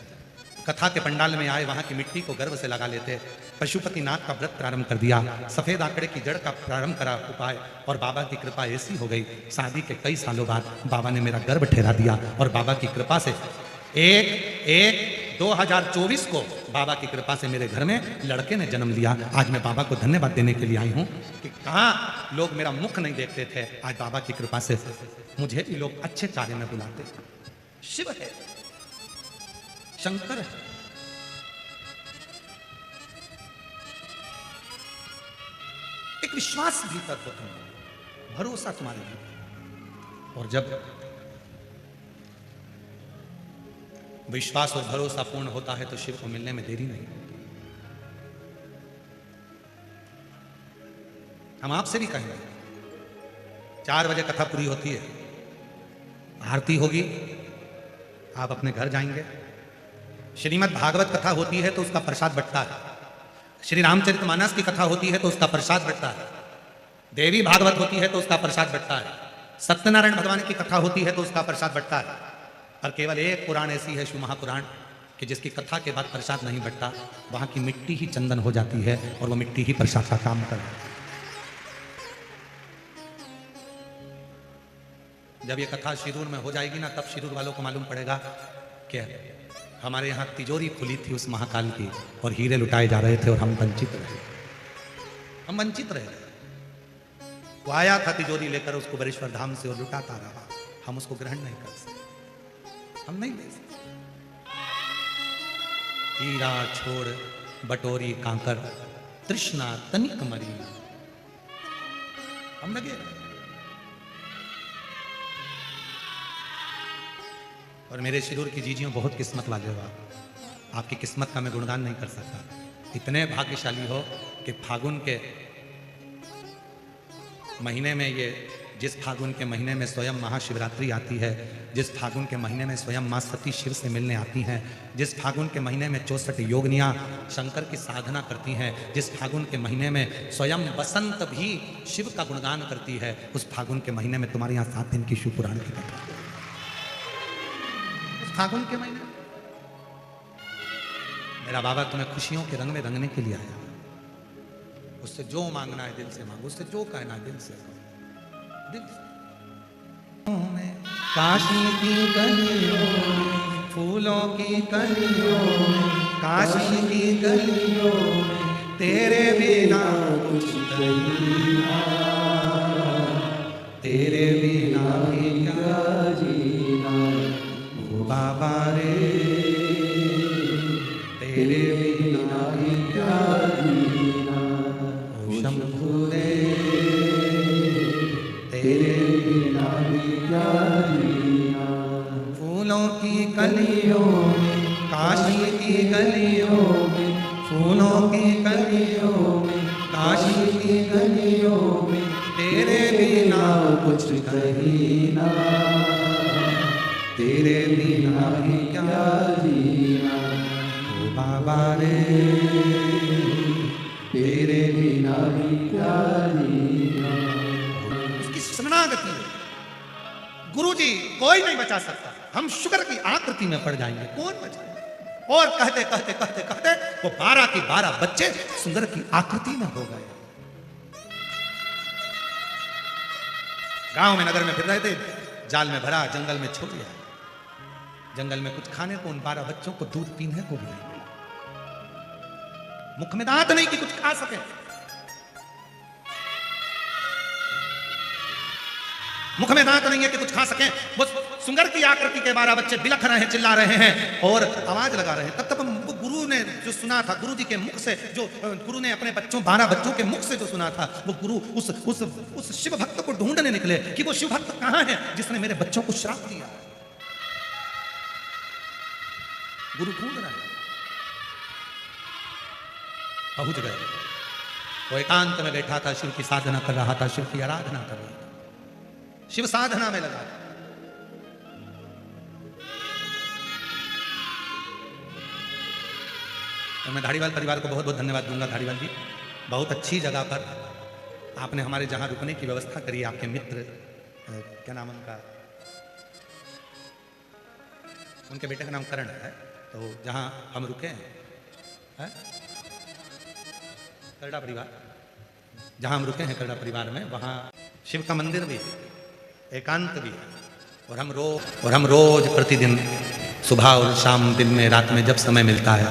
कथा के पंडाल में आए, वहां की मिट्टी को गर्भ से लगा लेते, पशुपतिनाथ का व्रत प्रारंभ कर दिया, सफेद आंकड़े की जड़ का प्रारंभ करा उपाय, और बाबा की कृपा ऐसी हो गई, शादी के कई सालों बाद बाबा ने मेरा गर्भ ठहरा दिया। और बाबा की कृपा से 1/1/2024 को बाबा की कृपा से मेरे घर में लड़के ने जन्म लिया। आज मैं बाबा को धन्यवाद देने के लिए आई हूँ कि कहाँ लोग मेरा मुख नहीं देखते थे, आज बाबा की कृपा से मुझे भी लोग अच्छे कार्य में बुलाते। शिव है, शंकर है। विश्वास भीतर हो तुम, भरोसा तुम्हारे भीतर। और जब विश्वास और भरोसा पूर्ण होता है तो शिव को मिलने में देरी नहीं। हम आपसे भी कहेंगे, 4 बजे कथा पूरी होती है, आरती होगी, आप अपने घर जाएंगे। श्रीमद् भागवत कथा होती है तो उसका प्रसाद बंटता है। श्री रामचरितमानस की कथा होती है तो उसका प्रसाद बंटता है। देवी भागवत होती है तो उसका प्रसाद बंटता है। सत्यनारायण भगवान की कथा होती है तो उसका प्रसाद बंटता है। और केवल एक पुराण ऐसी है, शिव महापुराण, कि जिसकी कथा के बाद प्रसाद नहीं बंटता, वहां की मिट्टी ही चंदन हो जाती है और वो मिट्टी ही प्रसाद का काम करती है। जब ये कथा शिरूर में हो जाएगी ना, तब शिरूर वालों को मालूम पड़ेगा कि हमारे यहाँ तिजोरी खुली थी उस महाकाल की और हीरे लुटाए जा रहे थे और हम वंचित रहे। हम वंचित रहे। वो आया था तिजोरी लेकर उसको बरेश्वर धाम से और लुटाता रहा, हम उसको ग्रहण नहीं कर सकते, हम नहीं ले सकते। हीरा छोड़ बटोरी कांकर, तृष्णा तनिक मरी, हम लगे। और मेरे शिरूर की जीजियों बहुत किस्मत वाले हो आप। आपकी किस्मत का मैं गुणगान नहीं कर सकता। इतने भाग्यशाली हो कि फागुन के महीने में, ये जिस फागुन के महीने में स्वयं महाशिवरात्रि आती है, जिस फागुन के महीने में स्वयं माँ सती शिव से मिलने आती हैं, जिस फागुन के महीने में 64 योगिनियाँ शंकर की साधना करती हैं, जिस फागुन के महीने में स्वयं बसंत भी शिव का गुणगान करती है, उस फागुन के महीने में तुम्हारे यहाँ 7 दिन की शिव पुराण की कथा। फागुन के महीने मेरा बाबा तुम्हें खुशियों के रंग में रंगने के लिए आया। उससे जो मांगना है दिल से मांगो, उससे जो कहना है दिल से दिल से। काशी की गलियों में, फूलों की कलियों में, काशी की गलियों में, तेरे बिना कुछ जीना, तेरे बिना भी क्या जीना बाबा रे, तेरे बिना भी क्या जीना ओ शंभू रे, तेरे बिना भी क्या जीना। फूलों की कलियों में, काशी की गलियों में, फूलों की कलियों में, काशी की गलियों में, तेरे बिना कुछ कहीना, तेरे बिना भी क्या जीना ओ बाबा रे, तेरे बिना भी क्या जीना। उसकी शरणागति गुरुजी कोई नहीं बचा सकता। हम शुगर की आकृति में पड़ जाएंगे, कौन बचाएगा? और कहते कहते कहते कहते वो 12 की 12 बच्चे सुंदर की आकृति में हो गए। गांव में नगर में फिर रहे थे, जाल में भरा, जंगल में छोड़ दिया। जंगल में कुछ खाने को उन 12 बच्चों को दूध पीने को भी नहीं मिला। मुख में दांत नहीं कि कुछ खा सके। मुख में दांत नहीं है कि कुछ खा सके। वो सुंदर की आकृति के 12 बच्चे बिलख रहे हैं, चिल्ला रहे हैं और आवाज लगा रहे हैं। तब तक वो गुरु ने जो सुना था, गुरु जी के मुख से, जो गुरु ने अपने बच्चों 12 बच्चों के मुख से जो सुना था, वो गुरु उस शिव भक्त को ढूंढने निकले कि वो शिव भक्त कहां है जिसने मेरे बच्चों को श्राप दिया। गुरु ढूंढ रहा है, पहुंच गए। वो एकांत में बैठा था, शिव की साधना कर रहा था, शिव की आराधना कर रहा था, शिव साधना में लगा। और मैं धारीवाल परिवार को बहुत बहुत धन्यवाद दूंगा। धारीवाल जी, बहुत अच्छी जगह पर आपने हमारे जहां रुकने की व्यवस्था करी। आपके मित्र, क्या नाम उनका, उनके बेटे का नाम करण है, तो जहां हम रुके हैं, करड़ा परिवार, जहां हम रुके हैं करड़ा परिवार में, वहां शिव का मंदिर भी है, एकांत भी है। और हम रोज प्रतिदिन सुबह और शाम, दिन में, रात में, जब समय मिलता है,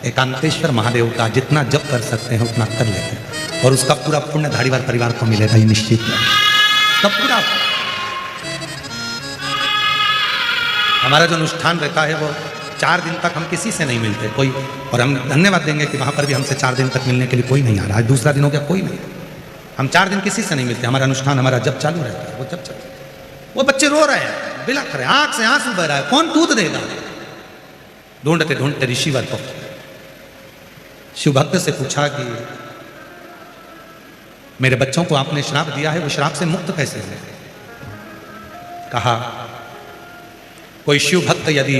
एकांतेश्वर महादेव का जितना जप कर सकते हैं उतना कर लेते हैं। और उसका पूरा पुण्य धारीवाल परिवार को मिलेगा, ये निश्चित है। तब पूरा हमारा जो अनुष्ठान रहता है वो 4 दिन तक हम किसी से नहीं मिलते कोई। और हम धन्यवाद देंगे कि वहां पर भी हमसे 4 दिन तक मिलने के लिए कोई नहीं आ रहा है। दूसरा दिन हो गया, कोई नहीं। हम 4 दिन किसी से नहीं मिलते, हमारा अनुष्ठान हमारा जब चालू रहता है, वो जब चलता है। वो बच्चे रो रहे हैं, बिलख रहे हैं, आंख से आंसू बह रहा है, कौन दूध देगा? ढूंढते ढूंढते ऋषिवर पहुंचे। शिव भक्त से पूछा कि मेरे बच्चों को आपने श्राप दिया है, वो श्राप से मुक्त कैसे हुए? कहा कोई शिव भक्त यदि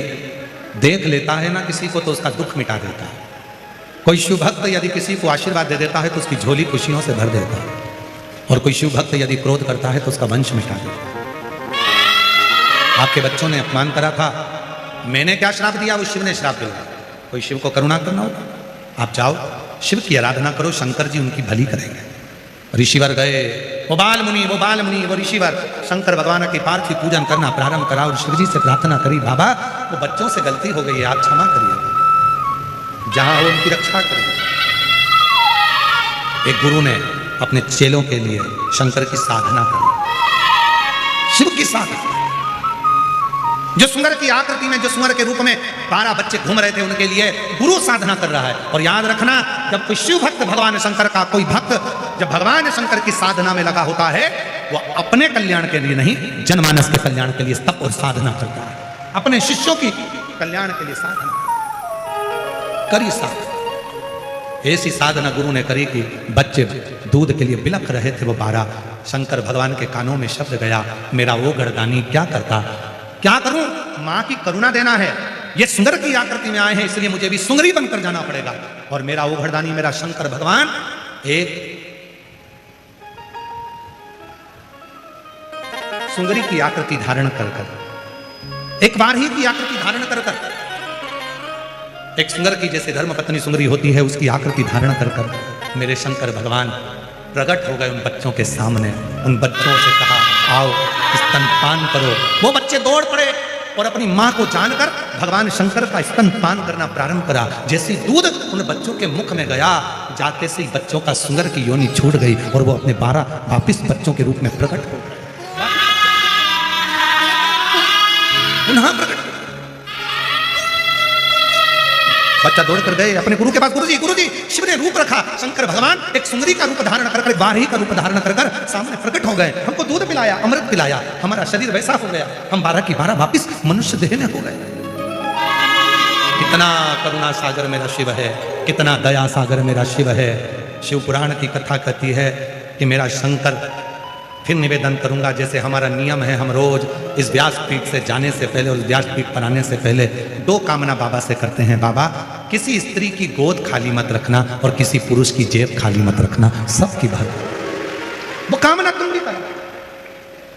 देख लेता है ना किसी को तो उसका दुख मिटा देता है। कोई शिव भक्त यदि किसी को आशीर्वाद दे देता है तो उसकी झोली खुशियों से भर देता है। और कोई शिव भक्त यदि क्रोध करता है तो उसका वंश मिटा देता है। आपके बच्चों ने अपमान करा था, मैंने क्या श्राप दिया? वो शिव ने श्राप दिया। कोई शिव को करुणा करना होगा, आप जाओ शिव की आराधना करो, शंकर जी उनकी भली करेंगे। ऋषिवर गए, वो बाल मुनि वो ऋषिवर शंकर भगवान की पार्थिव पूजन करना प्रारंभ करा और शिव जी से प्रार्थना करी, बाबा वो बच्चों से गलती हो गई है, आप क्षमा करिए, जहां हो उनकी रक्षा करिए। एक गुरु ने अपने चेलों के लिए शंकर की साधना करी, शिव की साधना। जो सुंदर की आकृति में, जो सुंदर के रूप में 12 बच्चे घूम रहे थे, उनके लिए गुरु साधना कर रहा है। और याद रखना, जब कोई शिव भक्त भगवान शंकर का, कोई भक्त जब भगवान शंकर की साधना में लगा होता है, वो अपने कल्याण के लिए नहीं, जनमानस के कल्याण के लिए तप और साधना करता है। अपने शिष्यों की कल्याण के लिए साधना करी। साधना ऐसी साधना गुरु ने करी कि बच्चे दूध के लिए बिलख रहे थे, वो 12। शंकर भगवान के कानों में शब्द गया, मेरा वो गढ़दानी क्या करता? क्या करूं? मां की करुणा देना है, ये सुंदर की आकृति में आए हैं, इसलिए मुझे भी सुंदरी बनकर जाना पड़ेगा। और मेरा वो घरदानी, मेरा शंकर भगवान एक सुंदरी की आकृति धारण कर कर, एक बारही की आकृति धारण कर कर, एक सुंदर की जैसे धर्मपत्नी सुंदरी होती है उसकी आकृति धारण कर कर मेरे शंकर भगवान प्रकट हो गए उन बच्चों के सामने। उन बच्चों से कहा, आओ स्तनपान करो। वो बच्चे दौड़ पड़े और अपनी मां को जानकर भगवान शंकर का स्तनपान करना प्रारंभ करा। जैसे दूध उन बच्चों के मुख में गया, जाते से बच्चों का सुंदर की योनि छूट गई और वो अपने 12 वापिस बच्चों के रूप में प्रकट हो गए, पुनः प्रकट। बच्चा दौड़ कर गए अपने गुरु के पास, गुरुजी शिव ने रूप रखा, शंकर भगवान एक सुंदरी का रूप धारण कर कर, बारही का रूप धारण कर कर सामने प्रकट हो गए। हमको दूध पिलाया, अमृत पिलाया, हमारा शरीर वैसा हो गया, हम 12 की 12 वापिस मनुष्य देह में हो गए। कितना करुणा सागर मेरा शिव है, कितना दया सागर मेरा शिव है। शिव पुराण की कथा कहती है कि मेरा शंकर, फिर निवेदन करूंगा जैसे हमारा नियम है, हम रोज इस व्यासपीठ से जाने से पहले और व्यासपीठ पर आने से पहले 2 कामना बाबा से करते हैं। बाबा, किसी स्त्री की गोद खाली मत रखना और किसी पुरुष की जेब खाली मत रखना, सबकी भर। वो कामना तुम भी करना,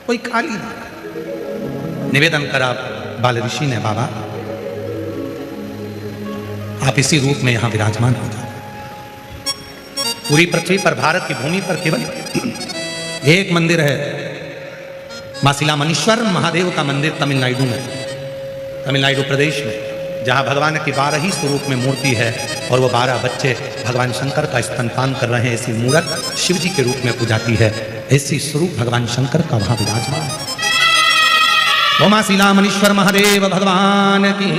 कोई खाली ना। निवेदन करा बाल ऋषि ने, बाबा आप इसी रूप में यहां विराजमान हो जाओ। पूरी पृथ्वी पर, भारत की भूमि पर केवल एक मंदिर है, मासिला मनीश्वर महादेव का मंदिर तमिलनाडु में, तमिलनाडु प्रदेश में, जहां भगवान की 12 ही स्वरूप में मूर्ति है और वो 12 बच्चे भगवान शंकर का स्तनपान कर रहे हैं। ऐसी मूर्त शिव जी के रूप में पूजाती है, ऐसी स्वरूप भगवान शंकर का वहां विराजमान है। वो मासिला मनीश्वर महादेव भगवान की